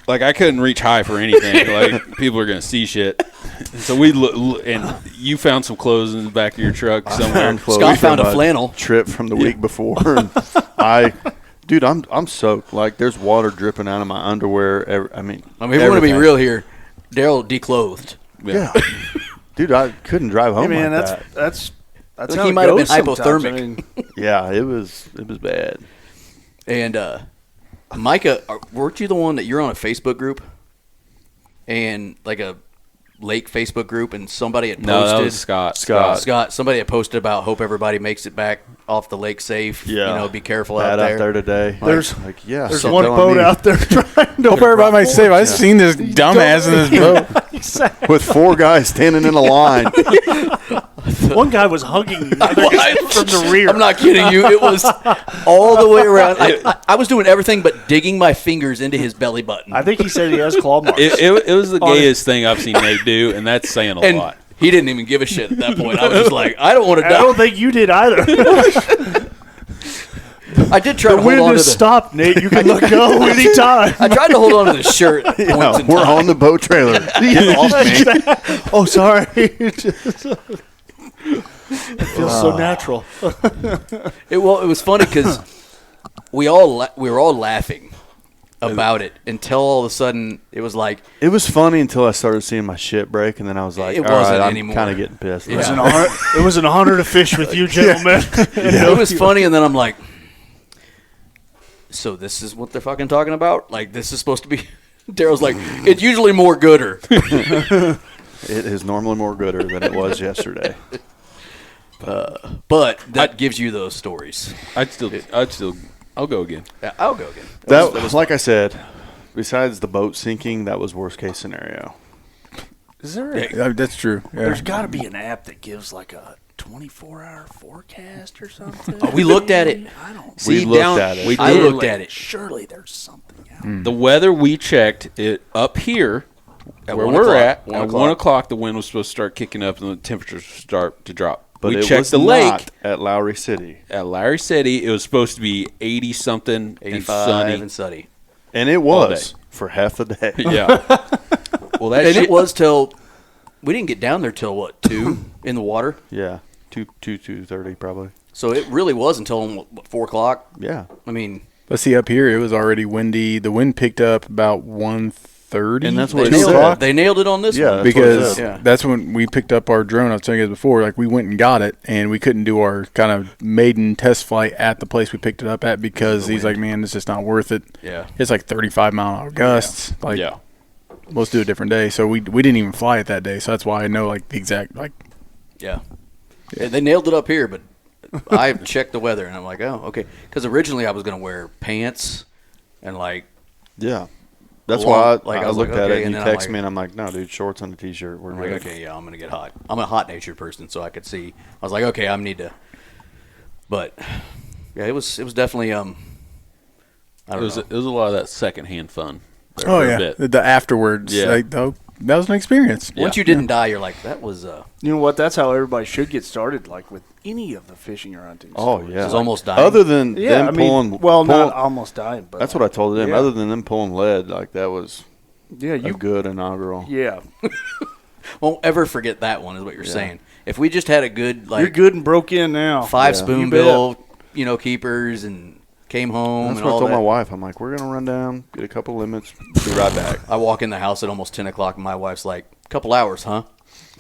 S1: Like, I couldn't reach high for anything. Like, people are going to see shit. So we and you found some clothes in the back of your truck somewhere.
S4: Scott found a flannel.
S5: Trip from the week before. And dude, I'm soaked. Like, there's water dripping out of my underwear. I mean,
S4: if we want to be real here, Darrell declothed.
S5: Yeah. Dude, I couldn't drive home.
S3: Hey, man,
S5: like
S3: that's
S4: Like
S3: how
S4: he
S3: it
S4: might have been
S3: goes sometimes.
S4: hypothermic.
S3: I mean,
S5: Yeah, it was bad.
S4: And Micah, weren't you the one that you're on a Facebook group? And like a lake Facebook group, and somebody had posted.
S1: No, that was Scott.
S4: Scott, somebody had posted about hope everybody makes it back off the lake safe.
S5: Yeah.
S4: Be careful
S5: Bad
S4: out there.
S5: today.
S3: There's
S5: there's
S3: one boat out there trying to
S2: Hope everybody might say, I've seen this dumbass in this boat.
S5: with 4 guys standing in a line.
S3: One guy was hugging the other guy from the rear.
S4: I'm not kidding you. It was all the way around. I was doing everything but digging my fingers into his belly button.
S3: I think he said he has claw marks.
S1: It was the gayest thing I've seen Nate do, and that's saying a lot.
S4: He didn't even give a shit at that point. I was just like, I don't want to
S3: I
S4: die.
S3: don't think you did either.
S4: I did try
S3: The
S4: to hold
S3: wind
S4: on to
S3: has
S4: the.
S3: stopped, Nate. You can let go anytime.
S4: I tried to hold on to the shirt. At
S5: Yeah,
S4: points in
S5: we're
S4: time.
S5: on the boat trailer. Get off me.
S3: Oh, sorry. It feels so natural.
S4: It was funny because we were all laughing about it until all of a sudden it was like
S5: It was funny until I started seeing my shit break, and then I was like,
S4: It
S5: all
S4: wasn't
S5: right, I'm
S4: anymore.
S5: kind of getting pissed.
S4: Yeah.
S3: It was an honor to fish with you, gentlemen.
S4: it was funny, and then I'm like, so this is what they're fucking talking about? Like, this is supposed to be. Darrell's like, it's usually more gooder.
S5: It is normally more gooder than it was yesterday.
S4: But that gives you those stories.
S1: I'll go again.
S4: Yeah, I'll go again.
S5: That was like I said, besides the boat sinking, that was worst case scenario.
S3: Is there
S2: That's true. Yeah.
S3: There's got to be an app that gives like a 24-hour forecast or something.
S4: We looked at it.
S3: I don't.
S1: See,
S5: looked
S1: down,
S5: at it.
S1: We
S4: I
S1: did.
S4: looked at it.
S3: Surely there's something out.
S1: The weather we checked it up here,
S4: At
S1: where
S4: 1
S1: we're
S4: o'clock.
S1: at,
S4: 1
S1: at
S4: o'clock.
S1: 1 o'clock, the wind was supposed to start kicking up and the temperatures start to drop.
S5: But
S1: we
S5: it
S1: checked
S5: was
S1: the
S5: not
S1: lake
S5: at Lowry City,
S1: at Larry City. It was supposed to be 80 something
S4: 85
S1: and
S4: and sunny.
S5: and it
S1: All
S5: was for half the day.
S1: sunny. Yeah. Well, that
S4: And
S1: shit
S4: it was till we didn't get down there till what 2 in the water.
S5: Yeah, 2:30 probably.
S4: So it really was until what, 4 o'clock.
S5: Yeah,
S4: I mean,
S2: But see, up here, it was already windy. The wind picked up about 1:30.
S5: And that's
S4: they
S5: what it
S4: nailed,
S5: said.
S4: they nailed it on this
S5: Yeah,
S4: one.
S5: that's what it
S2: because
S5: is.
S4: Yeah.
S2: that's when we picked up our drone. I was telling you guys before, like we went and got it, and we couldn't do our kind of maiden test flight at the place we picked it up at because he's like, man, it's just not worth it.
S4: Yeah.
S2: It's like 35-mile-an-hour gusts. Like,
S1: yeah.
S2: let's do a different day. So we didn't even fly it that day. So that's why I know like the exact like.
S4: Yeah. They nailed it up here, but I checked the weather and I'm like, oh, okay. Because originally I was going to wear pants and like,
S5: yeah. That's
S4: Long-
S5: why
S4: like,
S5: I
S4: I was
S5: looked
S4: like,
S5: at
S4: okay,
S5: it, and
S4: and
S5: you
S4: then I'm
S5: text
S4: like-
S5: me, and I'm like, no, dude, shorts and a t-shirt. We're
S4: I'm like,
S5: good.
S4: okay, yeah, I'm going to get hot. I'm a hot natured person, so I could see. I was like, okay, I need to. But yeah, it was definitely I
S1: It
S4: don't
S1: was
S4: know.
S1: it was a lot of that secondhand fun. there
S2: Oh
S1: for a
S2: yeah,
S1: bit.
S2: the afterwards.
S1: Yeah.
S2: Like, that was an experience.
S4: Once
S1: Yeah.
S4: you didn't die, you're like, that was
S3: You know what? That's how everybody should get started, like with any of the fishing or hunting.
S5: Oh,
S3: stories.
S5: yeah.
S4: it was almost dying.
S5: Other than
S3: Yeah,
S5: them
S3: I mean,
S5: pulling,
S3: well,
S5: pulling-
S3: not almost dying, but
S5: that's what I told them.
S3: Yeah.
S5: Other than them pulling lead, like that was
S3: Yeah,
S5: a
S3: you.
S5: good inaugural.
S3: Yeah,
S4: Won't ever forget that one. Is what you're saying. If we just had a good
S3: you're
S4: like
S3: good and broke in now.
S4: 5
S5: Yeah.
S4: spoonbill, keepers and came home
S5: That's
S4: and
S5: what I
S4: all
S5: told
S4: that.
S5: my wife. I'm like, we're gonna run down, get a couple limits, be right back.
S4: I walk in the house at almost 10 o'clock, and my wife's like, couple hours, huh?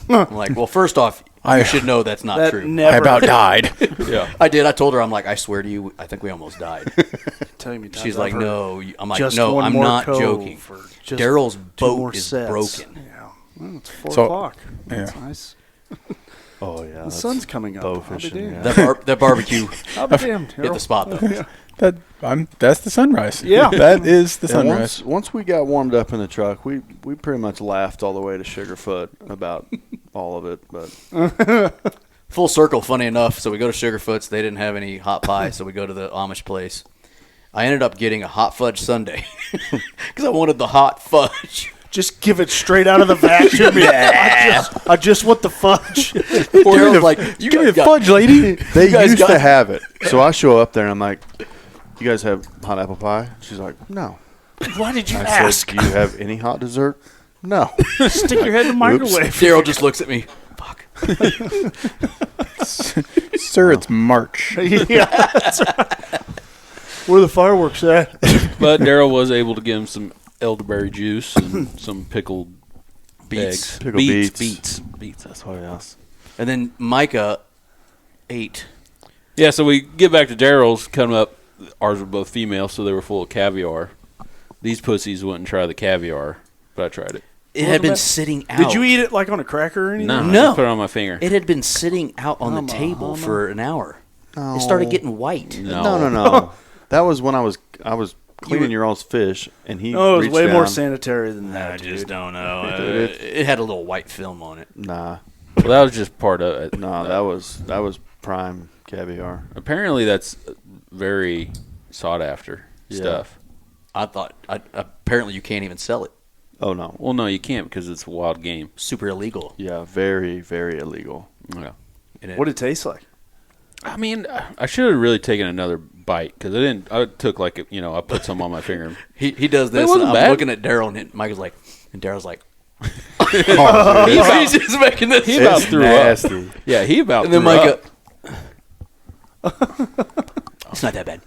S4: I'm like, well, first off, you should know that's not
S3: That
S4: true.
S3: never
S2: I about died.
S1: Yeah.
S4: I did. I told her, I'm like, I swear to you, I think we almost died.
S3: Tell me,
S4: She's like, no. I'm like,
S3: just
S4: no,
S3: one
S4: I'm
S3: more
S4: not
S3: cove
S4: joking.
S3: for just
S4: Darrell's
S3: 2 more
S4: boat is
S3: sets.
S4: broken.
S3: Yeah, well, it's 4
S2: So-
S3: o'clock. That's
S2: yeah.
S3: nice.
S5: Oh yeah,
S3: The
S5: that's
S3: sun's coming up.
S5: bow
S3: I'll be
S5: fishing.
S3: damned.
S5: Yeah.
S4: That barbecue
S3: I'll be damned.
S4: hit the spot, though.
S2: That's the sunrise.
S3: Yeah.
S2: That is the
S5: And
S2: sunrise.
S5: once we got warmed up in the truck, we pretty much laughed all the way to Sugarfoot about all of it. But
S4: Full circle, funny enough. So we go to Sugarfoot's. They didn't have any hot pie, so we go to the Amish place. I ended up getting a hot fudge sundae because I wanted the hot fudge.
S3: Just give it straight out of the vat to me. I just want the fudge.
S4: Darrell's like, you
S2: Give me
S4: guys
S2: the
S4: got-
S2: fudge, lady.
S5: They
S4: guys
S5: used
S4: got-
S5: to have it. So I show up there and I'm like, you guys have hot apple pie? She's like, no.
S3: Why did you
S5: I
S3: ask?
S5: said, do you have any hot dessert? No.
S3: Stick your head in the microwave.
S4: Darrell just looks at me. Fuck.
S2: Sir, it's March.
S3: Yeah, that's right. Where are the fireworks at?
S1: But Darrell was able to give him some elderberry juice and some pickled
S4: Beets.
S1: eggs.
S5: Pickled
S1: Beets.
S5: That's what I asked.
S4: And then Micah ate.
S1: Yeah, so we get back to Darrell's, come up. Ours were both female, so they were full of caviar. These pussies wouldn't try the caviar, but I tried it.
S4: It had been sitting out.
S3: Did you eat it like on a cracker or anything?
S1: No, I
S4: No.
S1: just put it on my finger.
S4: It had been sitting out on the table for an hour.
S5: No.
S4: It started getting white.
S5: No. That was when I was cleaning your all's fish, and he
S3: No, it was
S5: reached
S3: way more
S5: down.
S3: sanitary than that.
S4: I just
S3: dude.
S4: don't know.
S5: Dude,
S4: It had a little white film on it.
S5: Nah,
S1: Well, that was just part of it.
S5: no, that was prime caviar.
S1: Apparently, that's very sought after stuff.
S4: I thought. Apparently, you can't even sell it.
S5: Oh no,
S1: Well, no, you can't because it's a wild game.
S4: Super illegal.
S5: yeah, very very illegal.
S1: Yeah.
S4: And
S3: What did it taste like?
S1: I mean, I should have really taken another bite because I didn't. I took like I put some on my finger.
S4: he does this.
S1: wasn't
S4: And I'm
S1: bad.
S4: looking at Darrell, and Micah's like, and Darrell's like,
S5: Oh,
S4: he's just making this.
S1: He about
S5: it's
S1: threw
S5: nasty.
S1: up. Yeah, he about
S4: And then
S1: threw
S4: Micah,
S1: up.
S4: it's not that bad.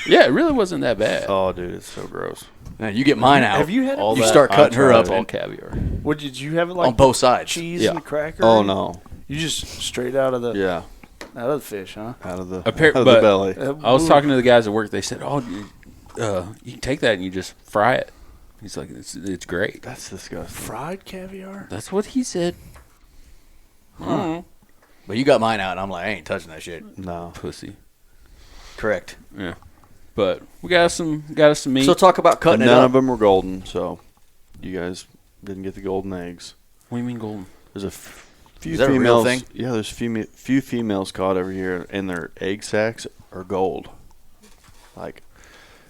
S1: Yeah, it really wasn't that bad.
S5: Oh, dude, it's so gross.
S4: Now, you get mine out.
S3: Have you had it?
S1: All
S4: You
S1: that,
S4: start
S1: I
S4: cutting her
S1: tried
S4: up
S1: all
S4: and-
S1: caviar.
S3: What did you have it like?
S4: on both sides.
S3: Cheese
S1: Yeah.
S3: and cracker?
S5: Oh no,
S3: You just straight out of the
S5: yeah,
S3: fish, huh?
S5: out of the
S1: Apparent-
S5: out of
S1: but-
S5: the belly.
S1: I was talking to the guys at work. They said, "Oh, you can take that and you just fry it." He's like, "It's great."
S5: That's disgusting.
S3: Fried caviar?
S1: That's what he said.
S4: But you got mine out, and I'm like, I ain't touching that shit.
S5: No,
S1: Pussy.
S4: Correct.
S1: Yeah, but we got us some meat.
S4: So talk about
S5: but
S4: cutting it
S5: none
S4: up.
S5: of them were golden, so you guys didn't get the golden eggs.
S1: What do you mean golden?
S5: There's a few
S4: Is that a real
S5: females.
S4: thing?
S5: Yeah, there's few females caught every year, and their egg sacs are gold. Like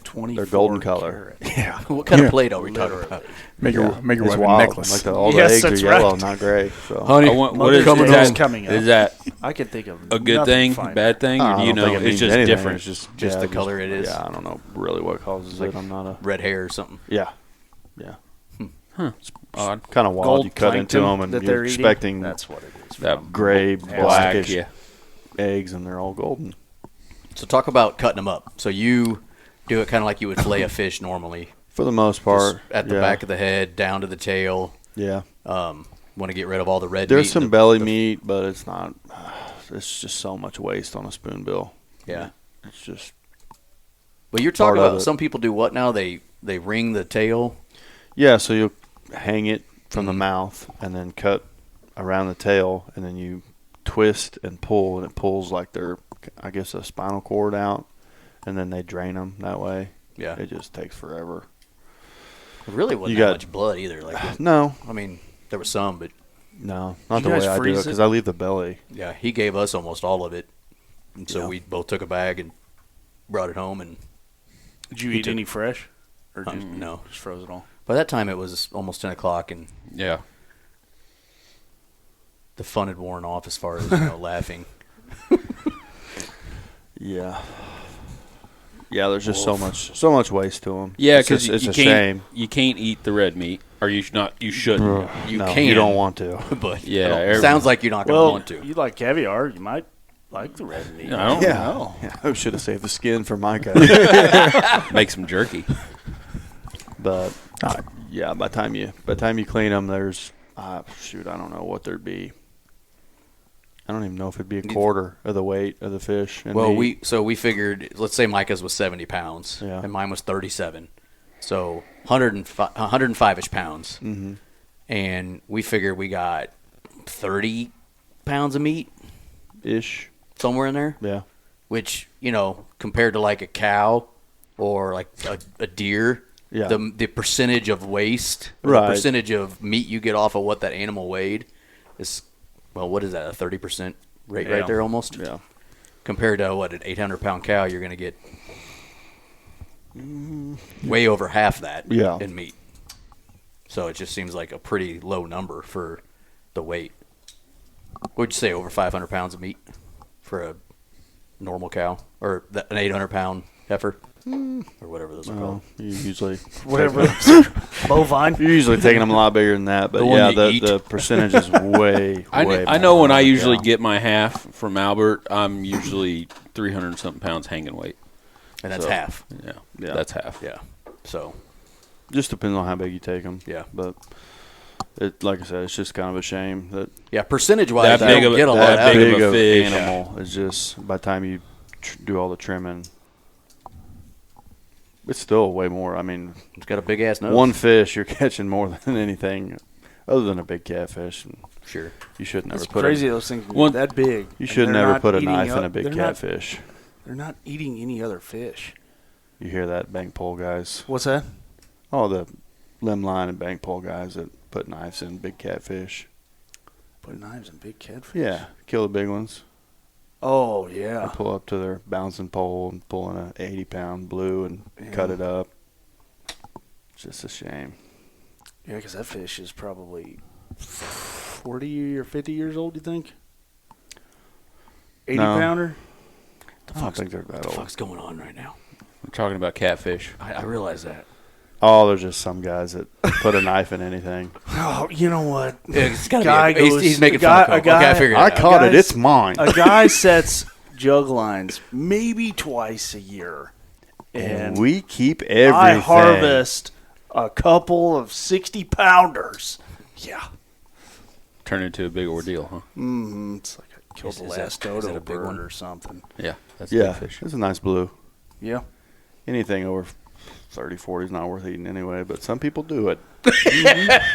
S3: 24
S5: they're golden color.
S3: carat.
S5: Yeah,
S4: What kind
S2: Yeah.
S4: of plate are we talking about?
S2: Make your wife
S5: it's
S2: a
S5: wild.
S2: necklace.
S5: Like all the
S3: Yes,
S5: eggs are
S3: that's
S5: yellow,
S3: right.
S5: not gray. So
S4: Honey,
S1: What is
S3: Mother's Day is
S1: that?
S3: coming up.
S1: Is that
S3: I can think of
S1: a good
S3: nothing
S1: thing,
S3: finer.
S1: bad thing,
S5: I
S1: or do you
S5: don't
S1: know
S5: think it
S1: it's
S5: means
S1: just
S5: anything.
S1: different?
S5: It's just
S4: Just the color it is?
S5: Yeah, I don't know really what causes it. I'm not a
S4: Red hair or something.
S5: yeah.
S1: Odd.
S5: Kind of wild.
S3: Gold
S5: You cut into
S3: plankton
S5: them and
S3: that
S5: you're
S3: they're eating.
S5: expecting
S3: That's what it is.
S1: That
S3: from.
S5: gray,
S1: black,
S5: blackish
S1: yeah.
S5: eggs, and they're all golden.
S4: So talk about cutting them up. So you do it kind of like you would fillet a fish normally.
S5: For the most part,
S4: Just at the back of the head, down to the tail.
S5: yeah.
S4: Want to get rid of all the red
S5: There's
S4: meat.
S5: some
S4: and
S5: belly meat, but it's not. It's just so much waste on a spoonbill.
S4: Yeah.
S5: It's just
S4: But you're talking
S5: part of
S4: about
S5: it.
S4: some people do what now? They wring the tail.
S5: yeah. So you'll hang it from the
S4: Mhm.
S5: mouth and then cut around the tail, and then you twist and pull, and it pulls like their, I guess, a spinal cord out, and then they drain them that way.
S4: Yeah.
S5: It just takes forever.
S4: It really wasn't
S5: You
S4: that
S5: got-
S4: much blood either. Like,
S5: No,
S4: I mean, there was some, but
S5: no, not
S3: You
S5: the
S3: guys
S5: way I do it
S3: freeze it?
S5: because I leave the belly.
S4: yeah, he gave us almost all of it. And so
S5: Yeah.
S4: we both took a bag and brought it home. And
S3: Did you
S4: He
S3: eat
S4: took-
S3: any fresh? Or just,
S4: no.
S3: just froze it all?
S4: By that time, it was almost 10 o'clock, and
S1: Yeah.
S4: the fun had worn off as far as laughing.
S5: Yeah. Yeah, there's just so much waste to them.
S1: Yeah,
S5: it's,
S1: because
S5: just-
S1: you
S5: it's a
S1: can't
S5: shame.
S1: you can't eat the red meat, or you should not. You shouldn't.
S4: You
S5: no,
S4: can.
S5: You don't want to.
S4: But
S1: Yeah,
S4: I don't-
S1: every-
S4: sounds like you're not going to
S3: Well,
S4: want to.
S3: you like caviar. You might like the red meat.
S1: I don't know.
S5: Yeah, I should have saved the skin for Micah.
S1: Make some jerky.
S5: But yeah, by the time you clean them, there's shoot, I don't know what there'd be. I don't even know if it'd be a quarter of the weight of the fish. And
S4: Well,
S5: meat.
S4: we figured, let's say Micah's was 70 pounds,
S5: Yeah.
S4: and mine was 37, so 105-ish pounds,
S5: Mhm.
S4: and we figured we got 30 pounds of meat
S5: ish.
S4: somewhere in there,
S5: Yeah.
S4: which compared to like a cow or like a deer,
S5: Yeah.
S4: the percentage of waste, or
S5: Right.
S4: the percentage of meat you get off of what that animal weighed is, well, what is that, a 30% rate
S3: Yeah.
S4: right there almost?
S5: Yeah.
S4: Compared to what, an 800-pound cow, you're going to get way over half that
S5: Yeah.
S4: in meat. So it just seems like a pretty low number for the weight. Would you say over 500 pounds of meat for a normal cow or an 800-pound heifer or whatever those are called?
S5: You usually
S3: Whatever. Bovine.
S5: You're usually taking them a lot bigger than that, but
S1: The one
S5: yeah,
S1: you eat.
S5: the percentage is way.
S1: I know
S5: more
S1: when I
S5: on the
S1: usually
S5: cow.
S1: get my half from Albert, I'm usually 300 and something pounds hanging weight.
S4: And that's
S1: So,
S4: half.
S1: Yeah,
S5: Yeah.
S1: that's half.
S4: Yeah. So,
S5: Just depends on how big you take them.
S4: Yeah.
S5: but it, like I said, it's just kind of a shame that
S4: yeah, percentage-wise,
S1: That
S4: you
S1: big
S4: don't
S1: of a-
S4: get a lot
S1: that
S4: out of
S1: big
S4: it.
S1: of a fish.
S5: animal is just by the time you do all the trimming, it's still way more. I mean,
S4: It's got a big-ass nose.
S5: one fish you're catching more than anything other than a big catfish. And
S4: Sure.
S5: you should never
S3: It's
S5: put
S3: crazy
S5: a,
S3: those things
S1: One-
S3: that big.
S5: you
S3: and
S5: should
S3: they're
S5: never
S3: not
S5: put a
S3: eating
S5: knife in
S3: o-
S5: a big
S3: they're not-
S5: catfish.
S3: They're not eating any other fish.
S5: You hear that, bank pole guys?
S3: What's that?
S5: Oh, the limb line and bank pole guys that put knives in big catfish.
S3: Put knives in big catfish.
S5: Yeah, kill the big ones.
S3: Oh
S5: They
S3: yeah.
S5: pull up to their bouncing pole and pull in a 80-pound blue and cut
S3: Yeah.
S5: it up. It's just a shame.
S3: Yeah, because that fish is probably 40 or 50 years old. You think? 80-pounder.
S5: I don't think they're
S4: What
S5: that
S4: the
S5: old.
S4: fuck's going on right now?
S1: We're talking about catfish.
S4: I realize that.
S5: Oh, there's just some guys that put a knife in anything.
S3: Oh, you know what?
S4: It's gotta
S3: Guy
S4: be.
S3: goes-
S4: He's making
S3: a guy-
S4: fun of
S3: a
S4: Coke. Okay, I
S3: guy-
S4: figured
S5: I
S4: it out.
S5: caught it.
S3: guys-
S5: It's mine.
S3: A guy sets jug lines maybe twice a year, and
S5: we keep everything.
S3: I harvest a couple of 60-pounders. Yeah.
S1: Turn into a big ordeal, huh?
S3: Mm-hmm. It's like I killed
S4: Is
S3: the
S4: that-
S3: last
S4: is
S3: dodo
S4: that a big
S3: bird
S4: one?
S3: or something.
S1: Yeah, that's a
S5: Yeah,
S1: big fish.
S5: it's a nice blue.
S3: Yeah.
S5: Anything over 30, 40 is not worth eating anyway, but some people do it.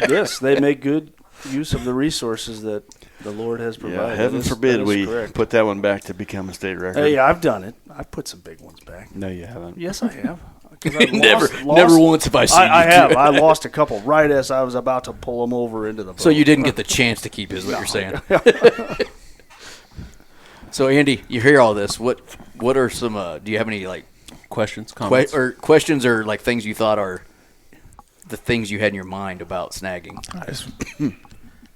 S3: Yes, they make good use of the resources that the Lord has provided.
S5: Yeah, heaven
S3: That is-
S5: forbid
S3: that is
S5: we
S3: correct.
S5: put that one back to become a state record.
S3: Hey, I've done it. I've put some big ones back.
S5: No, you haven't.
S3: Yes, I have. 'Cause I
S4: Never
S3: lost-
S4: once have I seen
S3: I
S4: you
S3: have.
S4: do it.
S3: I lost a couple right as I was about to pull them over into the boat.
S4: So you didn't get the chance to keep, is what you're saying. So Andy, you hear all this. What are some? Do you have any like
S1: Questions, comments?
S4: questions or like things you thought are the things you had in your mind about snagging?
S2: I just want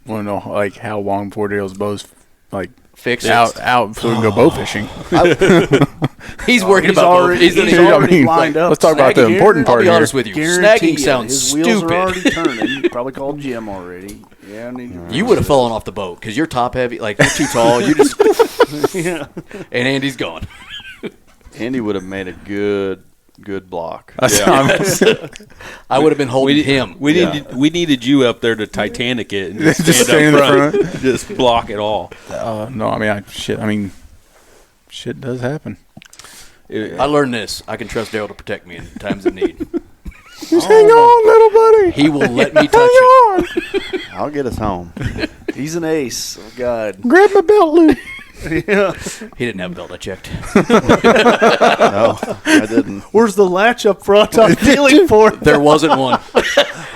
S2: to know like how long before Darrell's bows like
S4: Fixed.
S2: out so we can go bow fishing.
S4: He's worried
S3: He's
S4: about
S3: already-
S4: he's
S3: he's
S4: the-
S3: already lined up.
S2: Let's talk about the
S4: Snagging.
S2: important
S4: I'll
S2: part
S4: be
S2: here.
S4: honest with you.
S3: Guarantee
S4: Snagging
S3: ya,
S4: sounds
S3: his wheels
S4: stupid.
S3: are already turning. You probably called Jim already. Yeah,
S4: You would have fallen off the boat because you're top heavy, like you're too tall. You just
S3: yeah.
S4: and Andy's gone.
S5: Andy would have made a good block.
S4: I would have been holding him.
S1: We needed you up there to Titanic it and just
S2: Just
S1: stand
S2: stand
S1: up
S2: in
S1: front, just block it all.
S2: No, I mean, shit does happen.
S4: I learned this. I can trust Darrell to protect me in times of need.
S2: Just hang on, little buddy.
S4: He will let me touch him.
S5: I'll get us home.
S3: He's an ace. Oh, God.
S2: Grab my belt loop.
S3: Yeah.
S4: He didn't have a belt. I checked.
S5: No, I didn't.
S3: Where's the latch up front I'm feeling for?
S4: There wasn't one.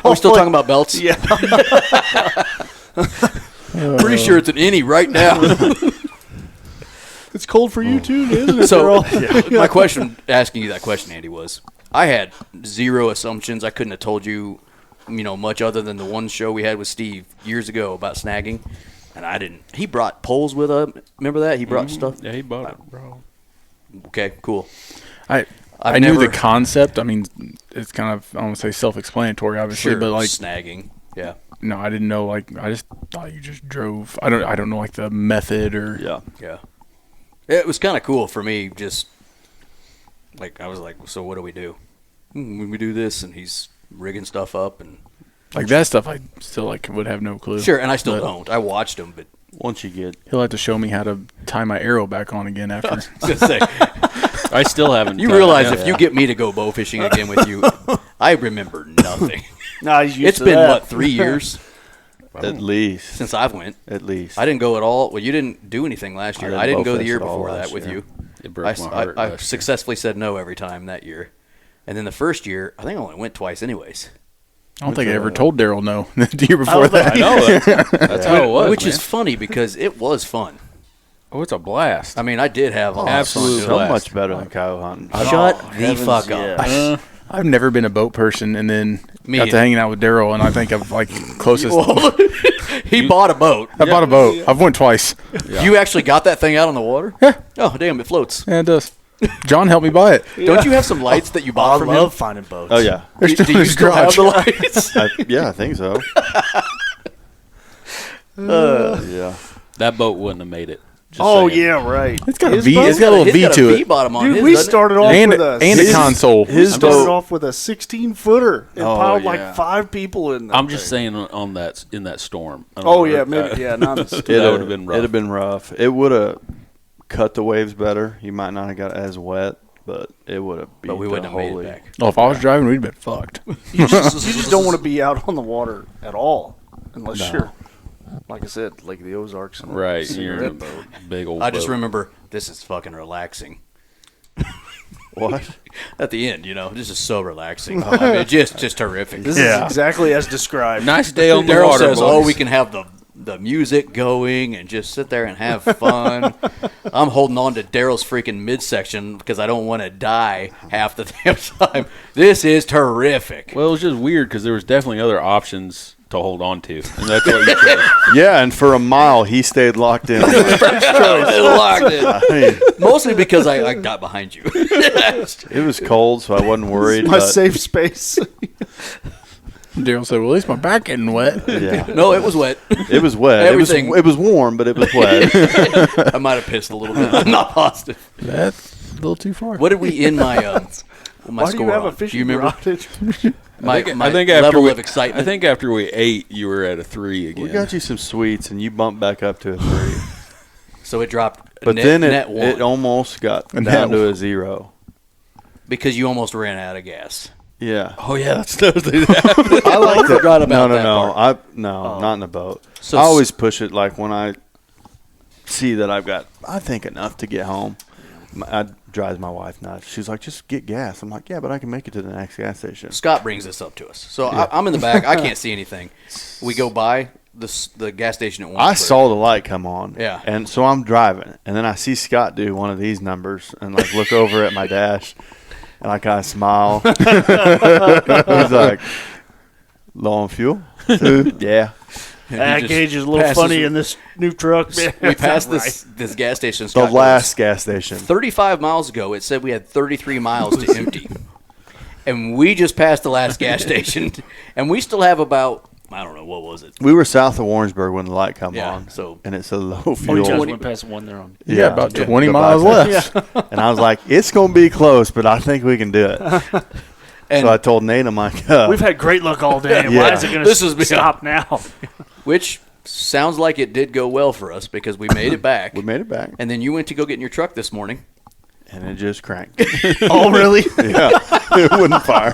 S4: Are we still talking about belts?
S3: Yeah.
S4: Pretty sure it's an innie right now.
S3: It's cold for you, too, isn't it?
S4: So,
S3: Darrell?
S4: my question, asking you that question, Andy, was I had zero assumptions. I couldn't have told you, much other than the one show we had with Steve years ago about snagging. And I didn't. He brought poles with him. Remember that? He brought stuff.
S1: Yeah, he bought it, bro.
S4: Okay, cool.
S2: I
S4: I've
S2: knew
S4: never-
S2: the concept. I mean, it's kind of, I don't want to say self-explanatory, obviously,
S4: Sure,
S2: but like,
S4: snagging. Yeah.
S2: no, I didn't know. Like, I just thought you just drove. I don't know like the method or.
S5: Yeah.
S4: Yeah. It was kind of cool for me. Just like I was like, so what do we do? We do this, and he's rigging stuff up, and
S2: Like that stuff, I still would have no clue.
S4: sure. And I still
S2: But
S4: don't. I watched him, but
S5: Once you get
S2: He'll have to show me how to tie my arrow back on again after.
S4: I was gonna say,
S1: I still haven't.
S4: you
S1: done it
S4: realize
S1: yet.
S4: if you get me to go bow fishing again with you, I remember nothing.
S3: Nah, he's used
S4: It's
S3: to
S4: been
S3: that.
S4: what 3 years
S5: at least
S4: since I've went.
S5: at least
S4: I didn't go at all. Well, you didn't do anything last year.
S5: didn't
S4: I didn't
S5: bow
S4: go the
S5: fish
S4: year
S5: at all
S4: before that
S5: last
S4: with
S5: year.
S4: you.
S1: It broke my heart.
S4: I
S1: last year.
S4: successfully said no every time that year. And then the first year, I think I only went twice anyways.
S2: I don't think I ever told Darrell no the year before that.
S1: I know that's how it was.
S4: Which
S1: man.
S4: is funny because it was fun.
S1: Oh, it's a blast.
S4: I mean, I did have a lot of fun
S1: absolute
S4: doing it.
S5: so
S1: blast.
S5: much better than cow hunting.
S4: Shut the
S3: heavens,
S4: fuck up.
S3: yes.
S2: I've never been a boat person, and then
S4: Me
S2: got to
S4: either.
S2: hanging out with Darrell, and I think I've like closest.
S4: He bought a boat.
S2: I bought a boat. I've went twice.
S4: You actually got that thing out on the water?
S2: Yeah.
S4: Oh, damn, it floats.
S2: Yeah, it does. John helped me buy it.
S4: Don't you have some lights that you bought
S3: I
S4: from
S3: love
S4: him?
S3: finding boats.
S5: Oh yeah,
S2: They're still
S4: Do
S2: in
S4: you
S2: his
S4: still have
S2: garage.
S4: the lights?
S5: I think so. Yeah.
S1: That boat wouldn't have made it. Just
S3: Oh
S1: saying.
S3: yeah, right.
S2: It's got a
S3: His
S2: V.
S3: boat?
S2: It's got a little
S4: He's
S2: V
S4: got
S2: to
S4: a V
S2: it,
S4: bottom on
S3: Dude,
S4: his,
S3: we
S4: doesn't it?
S3: started off
S2: and
S3: with a
S2: and a console.
S3: We
S5: His
S3: started
S5: boat-
S3: off with a 16-footer and
S5: Oh,
S3: piled
S5: yeah.
S3: like 5 people in. That
S1: I'm just
S3: thing.
S1: saying on that in that storm. I don't
S3: Oh
S1: know,
S3: yeah, maybe yeah. Not in the
S1: That would have been rough.
S5: It'd have been rough. It would have cut the waves better. You might not have got as wet, but it would have.
S4: But we wouldn't have made it back.
S2: Well, if I was driving, we'd been fucked.
S3: you just don't want to be out on the water at all unless you're, like I said, like the Ozarks. And
S1: Right,
S3: see
S1: you're
S3: that
S1: in a
S3: boat.
S1: big old.
S4: I just
S1: boat.
S4: remember this is fucking relaxing.
S5: What?
S4: At the end, this is so relaxing. I mean, just terrific.
S3: This is exactly as described.
S1: Nice day on the
S4: Darrell
S1: water.
S4: says,
S1: boys.
S4: "Oh, we can have the music going and just sit there and have fun." I'm holding on to Darrell's freaking midsection because I don't want to die half the damn time. This is terrific.
S1: Well, it was just weird because there was definitely other options to hold on to, and that's what you chose.
S5: Yeah, and for a mile he stayed locked in.
S4: Locked in.
S5: I mean,
S4: Mostly because I got behind you.
S5: it was cold, so I wasn't worried.
S3: My
S5: but
S3: safe space.
S2: Darrell said, "Well, at least my back getting wet."
S5: yeah,
S4: No, it was wet.
S5: it was wet.
S4: Everything-
S5: It was warm, but it was wet.
S4: I might have pissed a little bit. I'm not positive.
S2: That's a little too far.
S4: What did we end my my
S3: Why do
S4: score
S3: you have
S4: on?
S3: a fishing
S4: you remember
S3: rod?
S4: my
S1: I think after
S4: level
S1: we,
S4: of excitement?
S1: I think after we ate, you were at a 3 again.
S5: We got you some sweets, and you bumped back up to a 3.
S4: So it dropped.
S5: But
S4: net,
S5: then
S4: net one
S5: it almost got
S2: And
S5: down
S2: net
S5: to a 0.
S4: because you almost ran out of gas.
S5: Yeah.
S1: Oh yeah, that's
S5: I like that.
S4: forgot about
S5: no,
S4: that
S5: no,
S4: part.
S5: not in the boat.
S4: So
S5: I always push it like when I see that I've got, I think, enough to get home. I drives my wife nuts. She's like, just get gas. I'm like, yeah, but I can make it to the next gas station.
S4: Scott brings this up to us. So I'm in the back. I can't see anything. We go by the gas station at
S5: I
S4: Warrensburg.
S5: saw the light come on.
S4: Yeah.
S5: And so I'm driving, and then I see Scott do one of these numbers and like look over at my dash, and I kind of smile. He's like, low on fuel? Yeah.
S3: That
S4: just
S3: gauge is a little
S4: passes-
S3: funny in this new truck.
S4: We passed this gas station.
S5: The
S4: Scott goes,
S5: last gas station.
S4: 35 miles ago, it said we had 33 miles to empty. And we just passed the last gas station, and we still have about, I don't know, what was it?
S5: We were south of Warrensburg when the light come
S4: Yeah,
S5: on.
S4: so-
S5: and it said low
S3: Oh, you
S5: fuel.
S3: guys went past one there on.
S2: Yeah, about 20
S5: the
S2: miles
S5: bypass.
S2: left.
S5: And I was like, it's going to be close, but I think we can do it.
S4: And
S5: So I told Nate, I'm like,
S3: We've had great luck all day. Why
S5: Yeah.
S3: is it going
S4: This is-
S3: to stop now?
S4: which sounds like it did go well for us because we made it back.
S5: we made it back.
S4: And then you went to go get in your truck this morning.
S5: And it just cranked.
S3: Oh, really?
S5: Yeah. It wouldn't fire.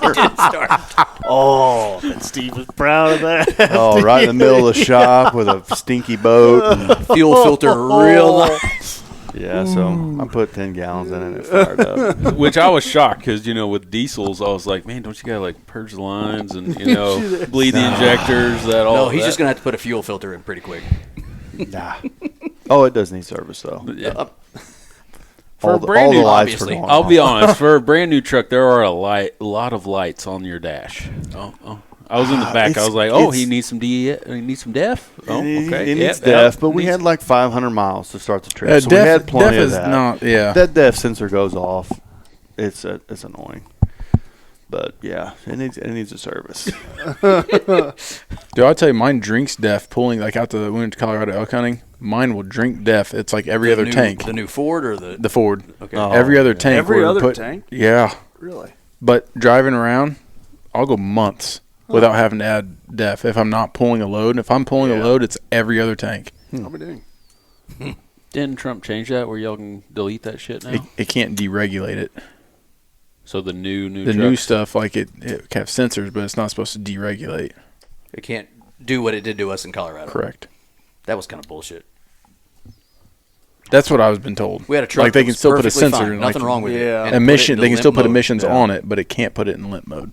S3: Oh, and Steve was proud of that.
S5: Oh, right in the middle of the shop with a stinky boat. And,
S4: Fuel filter real nice.
S5: yeah, so I put 10 gallons in and it fired up.
S1: Which I was shocked because, with diesels, I was like, man, don't you got to, purge the lines and, bleed the injectors, that all
S4: No, he's
S1: that?
S4: just going to have to put a fuel filter in pretty quick.
S5: Nah. Oh, it does need service, though.
S1: Yeah.
S5: All
S1: a
S5: the,
S1: brand
S5: all the
S1: new-
S5: lights
S4: obviously.
S5: were going
S1: I'll
S5: off.
S1: be honest, for a brand new truck, there are a lot of lights on your dash. Oh. I was in the back. I was like,
S5: it's-
S1: he needs some DE, he needs some DEF. Oh, okay.
S5: It
S1: Yeah,
S5: needs
S1: yeah.
S5: DEF, but we had like 500 miles to start the trip. So we
S2: Def-
S5: had plenty
S2: Def
S5: of
S2: is
S5: that.
S2: not, yeah.
S5: That DEF sensor goes off. It's annoying. But yeah, it needs a service.
S2: Dude, I'll tell you, mine drinks Def pulling, out to we went to Colorado elk hunting. Mine will drink Def. It's like every other tank.
S4: The new Ford or the
S2: The Ford.
S4: Okay.
S5: Oh.
S2: Every other tank.
S3: Every
S2: we're
S3: other tank?
S2: Yeah.
S3: Really?
S2: But driving around, I'll go months without having to add Def if I'm not pulling a load. If I'm pulling a load, it's every other tank.
S3: I'll be doing.
S1: Didn't Trump change that where y'all can delete that shit now?
S2: It can't deregulate it.
S1: So the new
S2: The new
S1: trucks-
S2: stuff, it can have sensors, but it's not supposed to deregulate.
S4: It can't do what it did to us in Colorado.
S2: Correct.
S4: That was kind of bullshit.
S2: That's what I was been told.
S4: We had a truck.
S2: They
S4: that
S2: can
S4: was
S2: still put a
S4: perfectly
S2: sensor
S4: fine,
S2: in,
S4: nothing wrong with
S3: Yeah.
S4: it. And
S2: emission.
S4: put it
S2: They
S4: into
S2: can still
S4: limp
S2: put
S4: mode.
S2: emissions on it, but it can't put it in limp mode.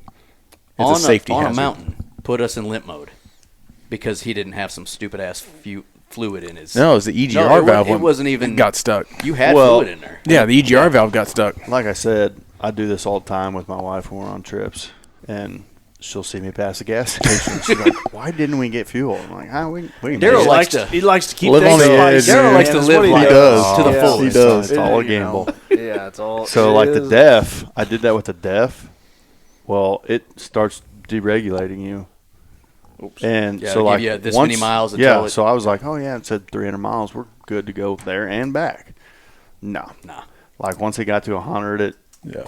S2: It's
S4: on
S2: a safety
S4: on
S2: hazard.
S4: a mountain. Put us in limp mode because he didn't have some stupid ass fluid in his.
S2: No, it was the EGR
S4: No,
S2: valve.
S4: it wasn't even.
S2: got stuck.
S4: You had
S5: Well,
S4: fluid in there.
S2: Yeah, the EGR valve got stuck.
S5: Like I said, I do this all the time with my wife when we're on trips, and she'll see me pass a gas station. She's like, "Why didn't we get fuel?" I'm like, "We
S4: Darrell likes
S3: he likes to keep
S2: live
S3: things
S2: on the edge,
S3: spicy.
S2: man.
S4: Darrell likes to
S3: That's
S4: live
S3: what
S4: life
S2: does.
S4: to the
S3: Yeah.
S4: fullest.
S2: He does.
S5: It's all a
S3: You know,
S5: gamble."
S3: Yeah, it's all.
S5: So
S3: it
S5: like
S3: is.
S5: the DEF, I did that with the DEF. Well, it starts deregulating you.
S3: Oops.
S5: And
S4: Yeah,
S5: so
S4: it'll
S5: like
S4: give you this
S5: once,
S4: many miles
S5: yeah.
S4: until it-
S5: So I was like, oh yeah, it said 300 miles. We're good to go there and back. No,
S4: Nah.
S5: like once it got to 100, it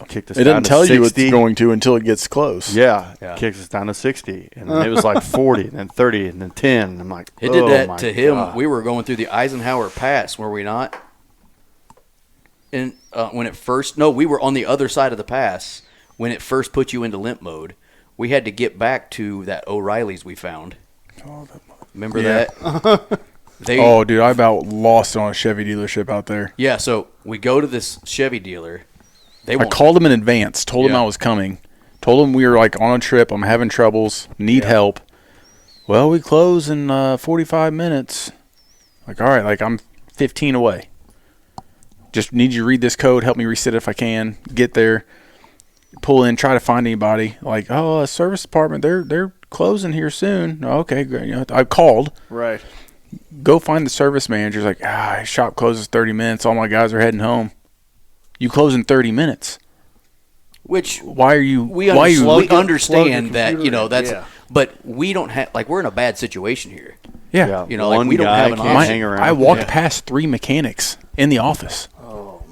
S5: kicked us
S2: It
S5: down
S2: doesn't
S5: to
S2: tell
S5: 60.
S2: you it's going to until it gets close.
S5: Yeah,
S4: Yeah.
S5: kicked us down to 60, and then it was like 40, and then 30, and then 10. I'm like,
S4: It did
S5: oh
S4: that
S5: my
S4: to him.
S5: God.
S4: We were going through the Eisenhower Pass, were we not? And when it first, no, we were on the other side of the pass when it first put you into limp mode. We had to get back to that O'Reilly's we found. Remember
S2: Yeah.
S4: that? They,
S2: Oh, dude, I about lost on a Chevy dealership out there.
S4: yeah. So we go to this Chevy dealer. They
S2: I
S4: won't.
S2: called them in advance, told them
S4: Yeah.
S2: I was coming, told them we were like on a trip, I'm having troubles, need help. Well, we close in 45 minutes. Like, all right, like I'm 15 away. Just need you to read this code, help me reset it if I can. Get there, pull in, try to find anybody. Like, oh, service department, they're closing here soon. Okay, great. You know, I called.
S3: Right.
S2: Go find the service manager. He's like, his shop closes 30 minutes. All my guys are heading home. You close in 30 minutes.
S4: Which
S2: Why are you?
S4: we,
S2: why are you?
S4: we
S3: plug your
S4: understand that,
S3: computer
S4: you know,
S3: in,
S4: that's.
S3: yeah.
S4: But we don't have, like, we're in a bad situation here.
S2: Yeah.
S5: Yeah,
S4: You know, like,
S5: one
S4: we don't
S5: guy
S4: have an
S5: can't
S4: option.
S5: hang around.
S2: I walked
S4: Yeah.
S2: past 3 mechanics in the office.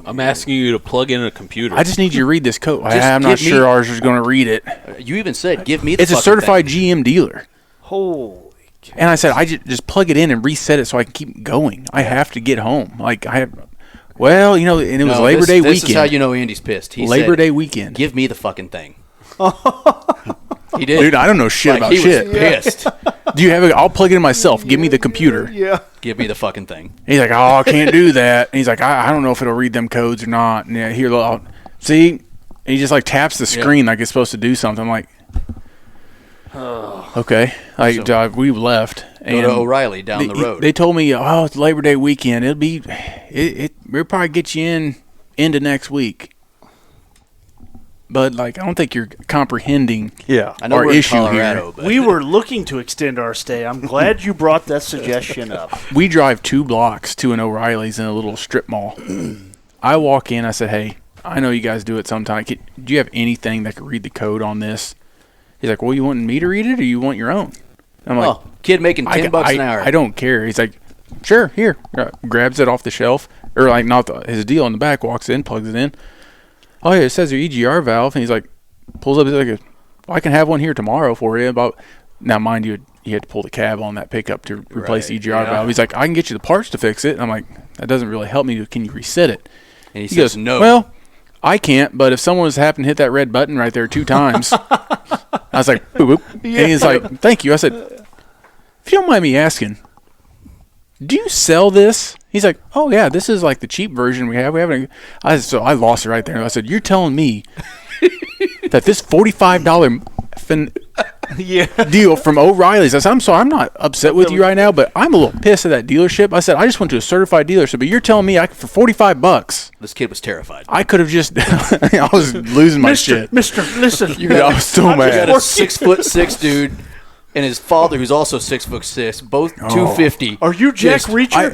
S1: I'm asking you to plug in a computer.
S2: I just need you to read this code.
S4: Just
S2: I'm not
S4: give me-
S2: sure ours is going to read it.
S4: You even said, give me the
S2: It's a
S4: fucking
S2: certified
S4: thing.
S2: GM dealer.
S3: Holy cow.
S2: And I said, I just plug it in and reset it so I can keep going. I have to get home. Like, I have, well, you know, and it was
S4: No,
S2: Labor Day
S4: this
S2: weekend.
S4: is how you know Andy's pissed. He
S2: Labor
S4: said,
S2: Day weekend.
S4: give me the fucking thing. He did.
S2: Dude, I don't know shit
S4: Like,
S2: about
S4: he
S2: shit.
S4: was pissed.
S2: Do you have it? I'll plug it in myself. Give me the computer.
S3: Yeah.
S4: Give me the fucking thing.
S2: And he's like, oh, I can't do that. And he's like, I don't know if it'll read them codes or not. And yeah, here, see? And he just like taps the screen like it's supposed to do something. I'm like, okay. Like, we left.
S4: Go
S2: And
S4: to O'Reilly down the road.
S2: They told me, oh, it's Labor Day weekend. We'll probably get you into next week. But like, I don't think you're comprehending.
S5: Yeah.
S4: I know
S2: our
S4: we're in
S2: issue here.
S4: Colorado, but
S3: We were looking to extend our stay. I'm glad you brought that suggestion up.
S2: We drive 2 blocks to an O'Reilly's in a little strip mall. I walk in. I said, hey, I know you guys do it sometime. Do you have anything that could read the code on this? He's like, well, you want me to read it or you want your own? I'm like,
S4: kid making $10 an hour.
S2: I don't care. He's like, sure, here. Grabs it off the shelf. Or like not his deal in the back, walks in, plugs it in. Oh, yeah, it says your EGR valve. And he's like, pulls up, he's like, I can have one here tomorrow for you. Now, mind you, you had to pull the cab on that pickup to replace the EGR valve. He's like, I can get you the parts to fix it. And I'm like, that doesn't really help me. Can you reset it?
S4: And he
S2: He
S4: says,
S2: goes,
S4: no.
S2: well, I can't, but if someone was happened to hit that red button right there 2 times, I was like, boop, boop. And he's like, thank you. I said, if you don't mind me asking, do you sell this? He's like, oh, yeah, this is like the cheap version we have. So I lost it right there. I said, you're telling me that this $45 deal from O'Reilly's. I said, I'm sorry, I'm not upset with you right now, but I'm a little pissed at that dealership. I said, I just went to a certified dealership, but you're telling me for $45,
S4: This kid was terrified.
S2: I could have just, I was losing my shit.
S3: Mister, listen.
S2: Dude, I was so
S4: You got
S2: mad.
S4: a 6'6" dude and his father, who's also 6'6", both 250.
S3: Are you Jack
S4: Just-
S3: Reacher?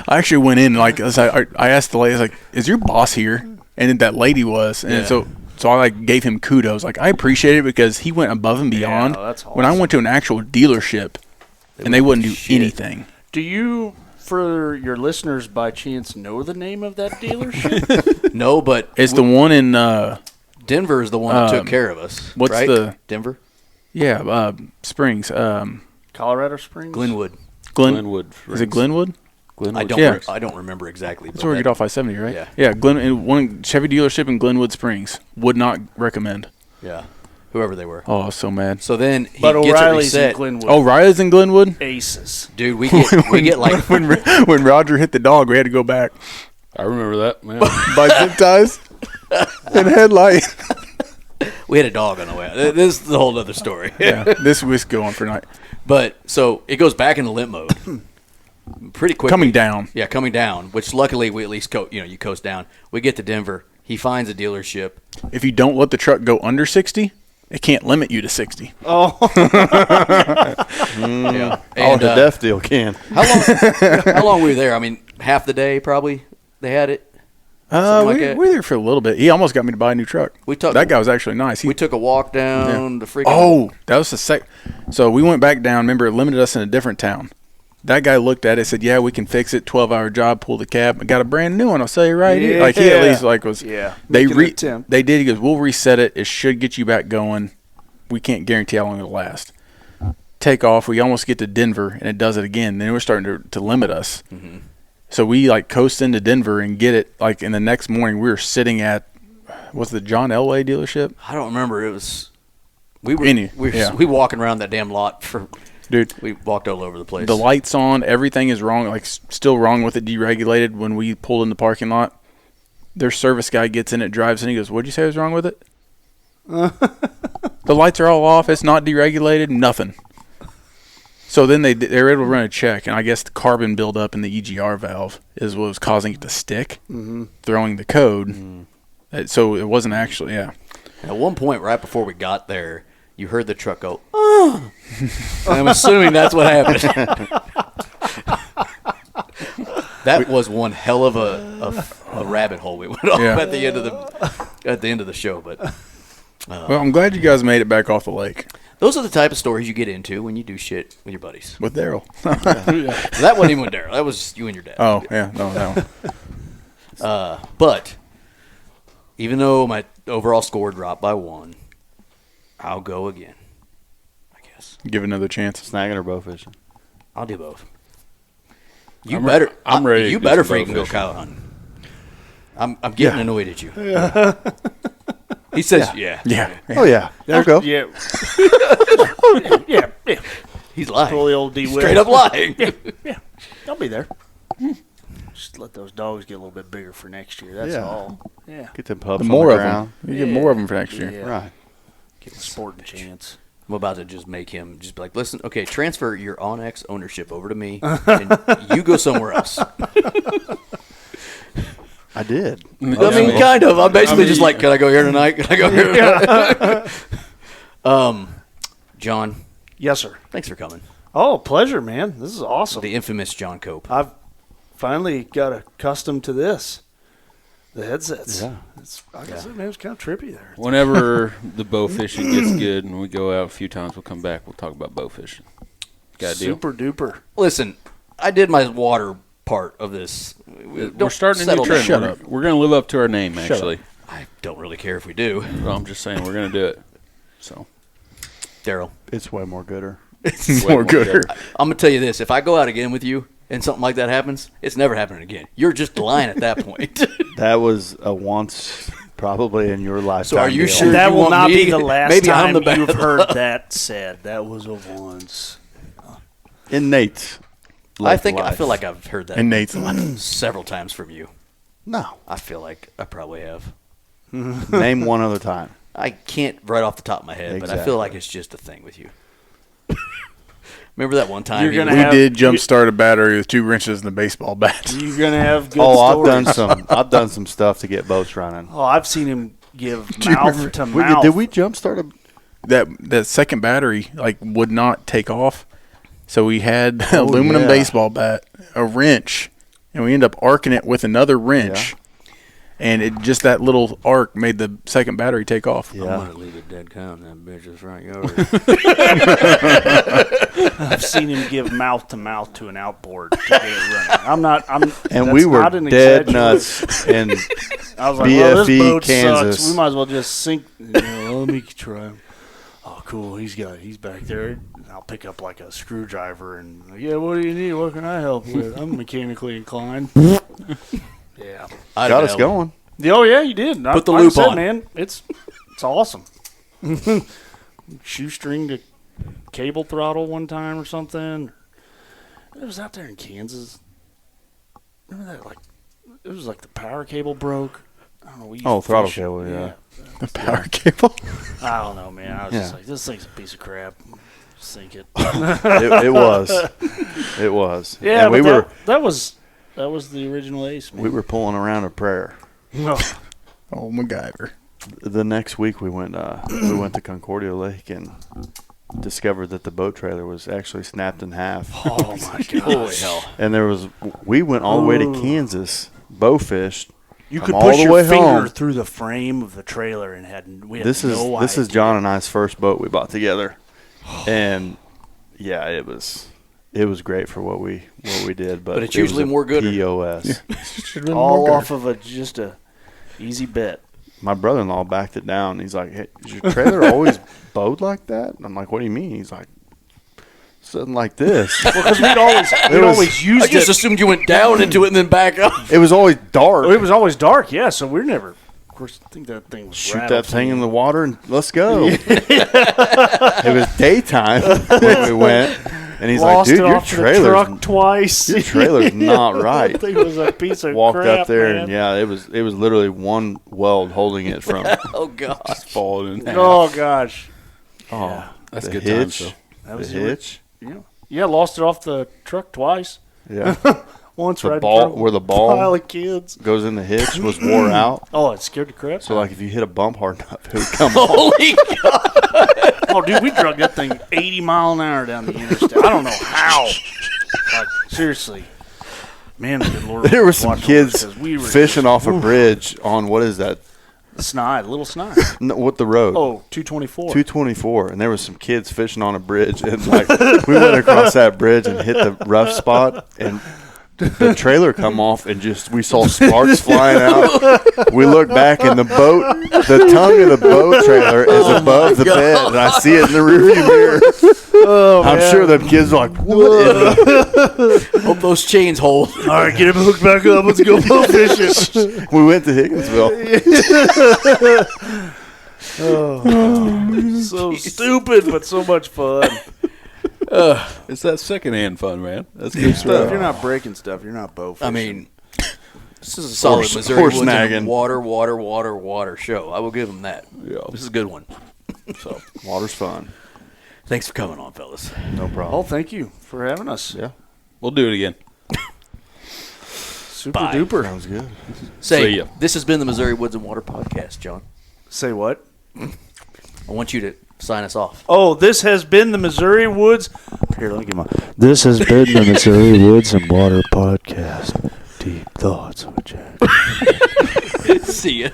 S2: I actually went in, like, I asked the lady, I was like, is your boss here? And then that lady was. And so I, like, gave him kudos. Like, I appreciate it because he went above and beyond.
S3: that's
S2: When I
S3: awesome.
S2: went to an actual dealership, and they wouldn't do anything.
S3: Do you, for your listeners, by chance, know the name of that dealership?
S4: No, but
S2: It's the one in,
S4: Denver is the one that took care of us.
S2: what's
S4: right?
S2: the-
S4: Denver?
S2: Springs.
S3: Colorado Springs?
S4: Glenwood.
S1: Glenwood.
S2: Is it Glenwood?
S4: I don't.
S2: Yeah.
S4: I don't remember exactly.
S2: That's where we get off I-70, right?
S4: Yeah.
S2: Yeah, one Chevy dealership in Glenwood Springs. Would not recommend.
S4: Yeah, whoever they were.
S2: Oh, I was so mad.
S4: So then he
S3: But
S4: gets it
S3: O'Reilly's in
S4: reset.
S3: Glenwood.
S2: Oh, Riley's in Glenwood?
S3: Aces.
S4: Dude, we get like
S2: when Roger hit the dog, we had to go back.
S1: I remember that, man.
S2: By zip ties and headlight.
S4: we had a dog on the way. This is a whole other story.
S2: Yeah, this was going for night.
S4: But so it goes back into limp mode pretty quickly.
S2: Coming down.
S4: Yeah, coming down. Which luckily we at least you coast down. We get to Denver. he finds a dealership.
S2: If you don't let the truck go under 60, it can't limit you to 60.
S3: Oh,
S4: Yeah.
S5: Oh,
S4: And,
S5: the death deal can.
S4: how long were you there? I mean, half the day probably they had it. Something like
S2: We
S4: that.
S2: were there for a little bit. He almost got me to buy a new truck. That guy was actually nice.
S4: We took a walk down the freaking.
S2: Oh, that was the So we went back down. Remember, it limited us in a different town. That guy looked at it, said, "Yeah, we can fix it. 12-hour job. Pull the cab. I got a brand new one. I'll sell you right here." Like he at least was.
S3: yeah.
S2: They
S3: Make an attempt.
S2: They did. He goes, "We'll reset it. It should get you back going. We can't guarantee how long it'll last." Take off. We almost get to Denver, and it does it again. Then we're starting to limit us.
S4: Mm-hmm.
S2: So we coast into Denver and get it. Like in the next morning, we were sitting at what's the John Elway dealership?
S4: I don't remember. It was. We were. We walking around that damn lot for.
S2: Dude,
S4: we walked all over the place.
S2: The lights on, everything is wrong, like still wrong with it, deregulated. When we pulled in the parking lot, their service guy gets in it, drives in, he goes, "What'd you say was wrong with it?" The lights are all off, it's not deregulated, nothing. So then they were able to run a check, and I guess the carbon buildup in the EGR valve is what was causing it to stick, throwing the code. So it wasn't actually,
S4: At one point, right before we got there, you heard the truck go, "Oh!" I'm assuming that's what happened. That was one hell of a rabbit hole we went off at the end of the show. But
S2: well, I'm glad you guys made it back off the lake.
S4: Those are the type of stories you get into when you do shit with your buddies.
S2: With Darrell.
S4: That wasn't even with Darrell. That was you and your dad.
S2: Oh, yeah. No, that one.
S4: But even though my overall score dropped by 1, I'll go again, I guess.
S2: Give it another chance.
S5: Snagging or bow fishing?
S4: I'll do both.
S1: I'm ready.
S4: You
S1: to
S4: better
S1: do some
S4: freaking
S1: bow
S4: go
S1: fishing.
S4: cow hunting. I'm getting annoyed at you. He says, yeah.
S5: Oh, yeah. I'll go.
S3: Yeah. yeah.
S4: He's lying.
S3: Pull the old D
S4: Straight up lying.
S3: Yeah. I'll be there. Just let those dogs get a little bit bigger for next year. That's
S5: Yeah.
S3: all. Yeah.
S5: Get them pups
S2: The more
S5: on
S2: of
S5: the ground.
S2: them. You get more of them for next year.
S3: Yeah.
S5: Right.
S3: Give a sporting chance.
S4: I'm about to just make him just be like, listen, okay, transfer your OnX ownership over to me, and you go somewhere else.
S5: I did.
S4: I mean, kind of. I'm basically just like, can I go here tonight? Can I go here? John,
S3: Yes, sir.
S4: thanks for coming.
S3: Oh, pleasure, man. This is awesome.
S4: The infamous John Cope.
S3: I've finally got accustomed to this. The headsets.
S5: Yeah.
S3: Like I said, man, it was kind of trippy there.
S1: Whenever the bow fishing gets good and we go out a few times, we'll come back. We'll talk about bow fishing. Got a deal?
S3: Super duper.
S4: Listen, I did my water part of this.
S1: We're starting a new
S4: settle
S1: trend.
S4: down.
S2: Shut up.
S1: We're going to live up to our name, actually.
S4: I don't really care if we do.
S1: Well, I'm just saying we're going to do it. So
S4: Darrell,
S5: It's way more gooder.
S1: it's
S2: More gooder.
S4: I'm going to tell you this. If I go out again with you and something like that happens, it's never happening again. You're just lying at that point.
S5: That was a once probably in your lifetime.
S4: So are you
S5: deal.
S4: sure
S3: That
S4: you
S3: will
S4: want
S3: not
S4: me-
S3: be the last
S4: maybe I'm
S3: time
S4: the bad-
S3: you've heard that said. That was a once.
S5: In Nate's
S4: I feel
S5: life.
S4: like I've heard that
S2: And Nate's
S4: several times from you.
S5: No.
S4: I feel like I probably have.
S5: Name one other time.
S4: I can't right off the top of my head, but I feel like it's just a thing with you. Remember that one time?
S3: You're gonna
S2: we
S3: have-
S2: did jump start a battery with 2 wrenches and a baseball bat.
S3: You're gonna have good
S5: Oh,
S3: stories.
S5: I've done some stuff to get boats running.
S3: Oh, I've seen him give
S2: you
S3: mouth
S2: remember-
S3: to mouth.
S5: Did we jump start a?
S2: That second battery would not take off, so we had
S5: Oh,
S2: aluminum
S5: yeah.
S2: baseball bat, a wrench, and we ended up arcing it with another wrench, and it just that little arc made the second battery take off.
S5: Yeah.
S4: I'm gonna leave a dead cow in that bitch's front yard.
S3: I've seen him give mouth to mouth to an outboard to get it running.
S5: And
S3: that's
S5: we were
S3: not an
S5: dead
S3: exaggeration.
S5: nuts. And
S3: I was like, well, this
S5: BFE,
S3: boat
S5: Kansas.
S3: sucks. We might as well just sink. Let me try him. Oh, cool. He's back there. I'll pick up like a screwdriver and yeah. What do you need? What can I help with? I'm mechanically inclined. Yeah.
S5: got us going.
S3: Oh yeah, you did.
S4: Put the
S3: like I
S4: loop
S3: said,
S4: on.
S3: man. It's awesome. Shoestring to cable throttle one time or something. It was out there in Kansas. Remember that? It was like the power cable broke. I don't know. We used to
S5: Throttle
S3: fish-
S5: cable, yeah.
S2: The power cable.
S3: I don't know, man. I was just
S5: Yeah.
S3: like, this thing's a piece of crap. Sink it.
S5: It was. It was.
S3: Yeah,
S5: And
S3: but that was the original Ace, man.
S5: we were pulling around a prayer.
S3: No.
S2: Oh, MacGyver.
S5: The next week we went to Concordia Lake and discovered that the boat trailer was actually snapped in half.
S3: Oh my gosh!
S5: And we went all the way to Kansas, bow fished.
S3: You could
S5: all
S3: push
S5: the
S3: your
S5: way
S3: finger
S5: home.
S3: through the frame of the trailer and we had
S5: This
S3: no
S5: is
S3: idea.
S5: John and I's first boat we bought together, and yeah, it was great for what we did. But
S4: it's usually more gooder.
S5: POS.
S3: all off of just a easy bet.
S5: My brother-in-law backed it down. He's like, "Hey, is your trailer always bowed like that?" And I'm like, "What do you mean?" He's like, "Something like this."
S3: Because we'd always
S4: I
S3: used
S4: just
S3: it.
S4: assumed you went down into it and then back up.
S5: It was always dark.
S3: It was always dark, yeah. So we're never. Of course, I think that thing was
S5: Shoot
S3: rattled
S5: that thing
S3: too.
S5: in the water and let's go. It was daytime when we went, and he's
S3: Lost
S5: like, "Dude,
S3: it
S5: your
S3: off the truck
S5: trailer's
S3: twice.
S5: not right."
S3: That thing was a piece of
S5: Walked
S3: crap,
S5: up there,
S3: man.
S5: and yeah, it was literally one weld holding it from.
S4: Oh gosh.
S1: Falling in.
S3: Oh gosh,
S5: Oh,
S1: That's
S5: the
S1: good
S5: hitch,
S1: times, though.
S3: that was
S5: the hitch.
S3: Yeah, lost it off the truck twice.
S5: Yeah,
S3: Once
S5: the
S3: right
S5: ball
S3: in front of
S5: where the
S3: a pile
S5: ball
S3: of kids.
S5: goes in the hitch was wore out.
S3: Oh, it scared the crap.
S5: So like if you hit a bump hard enough, it would come off.
S4: Holy God.
S3: Oh, dude, we drug that thing 80 mile an hour down the interstate. I don't know how. Like, seriously. Man, the good Lord.
S5: There were some
S3: watching
S5: kids
S3: us 'cause we were
S5: fishing off a bridge on what is that?
S3: little snide.
S5: No, what the road?
S3: Oh, 224.
S5: 224, and there was some kids fishing on a bridge, and like we went across that bridge and hit the rough spot, and the trailer come off, and we saw sparks flying out. We look back, and the tongue of the boat trailer is above the bed, and I see it in the rearview mirror.
S3: Oh,
S5: I'm sure them kids are like, "What?" in the-"
S4: Hope those chains hold.
S3: All right, get him hooked back up. Let's go boat fishing.
S5: We went to Higginsville.
S3: So stupid, but so much fun.
S1: It's that secondhand fun, man. That's good
S3: If
S1: stuff.
S3: you're not breaking stuff, you're not boat fishing.
S4: I mean,
S3: this is a
S4: solid
S5: Horse-
S4: Missouri
S5: horse
S4: Woods
S5: snagging.
S4: and water show. I will give them that.
S1: Yeah.
S4: This is a good one. So,
S5: Water's fun.
S4: thanks for coming on, fellas.
S5: No
S3: Oh,
S5: problem.
S3: thank you for having us.
S5: Yeah,
S1: We'll do it again.
S3: Super
S4: Bye.
S3: duper.
S5: sounds good.
S4: Say,
S1: See ya.
S4: this has been the Missouri Woods and Water Podcast, John.
S3: Say what?
S4: I want you to sign us off.
S3: Oh, this has been the Missouri Woods. Here, let me get my. This has been the Missouri Woods and Water Podcast. Deep thoughts with Jack.
S4: See ya.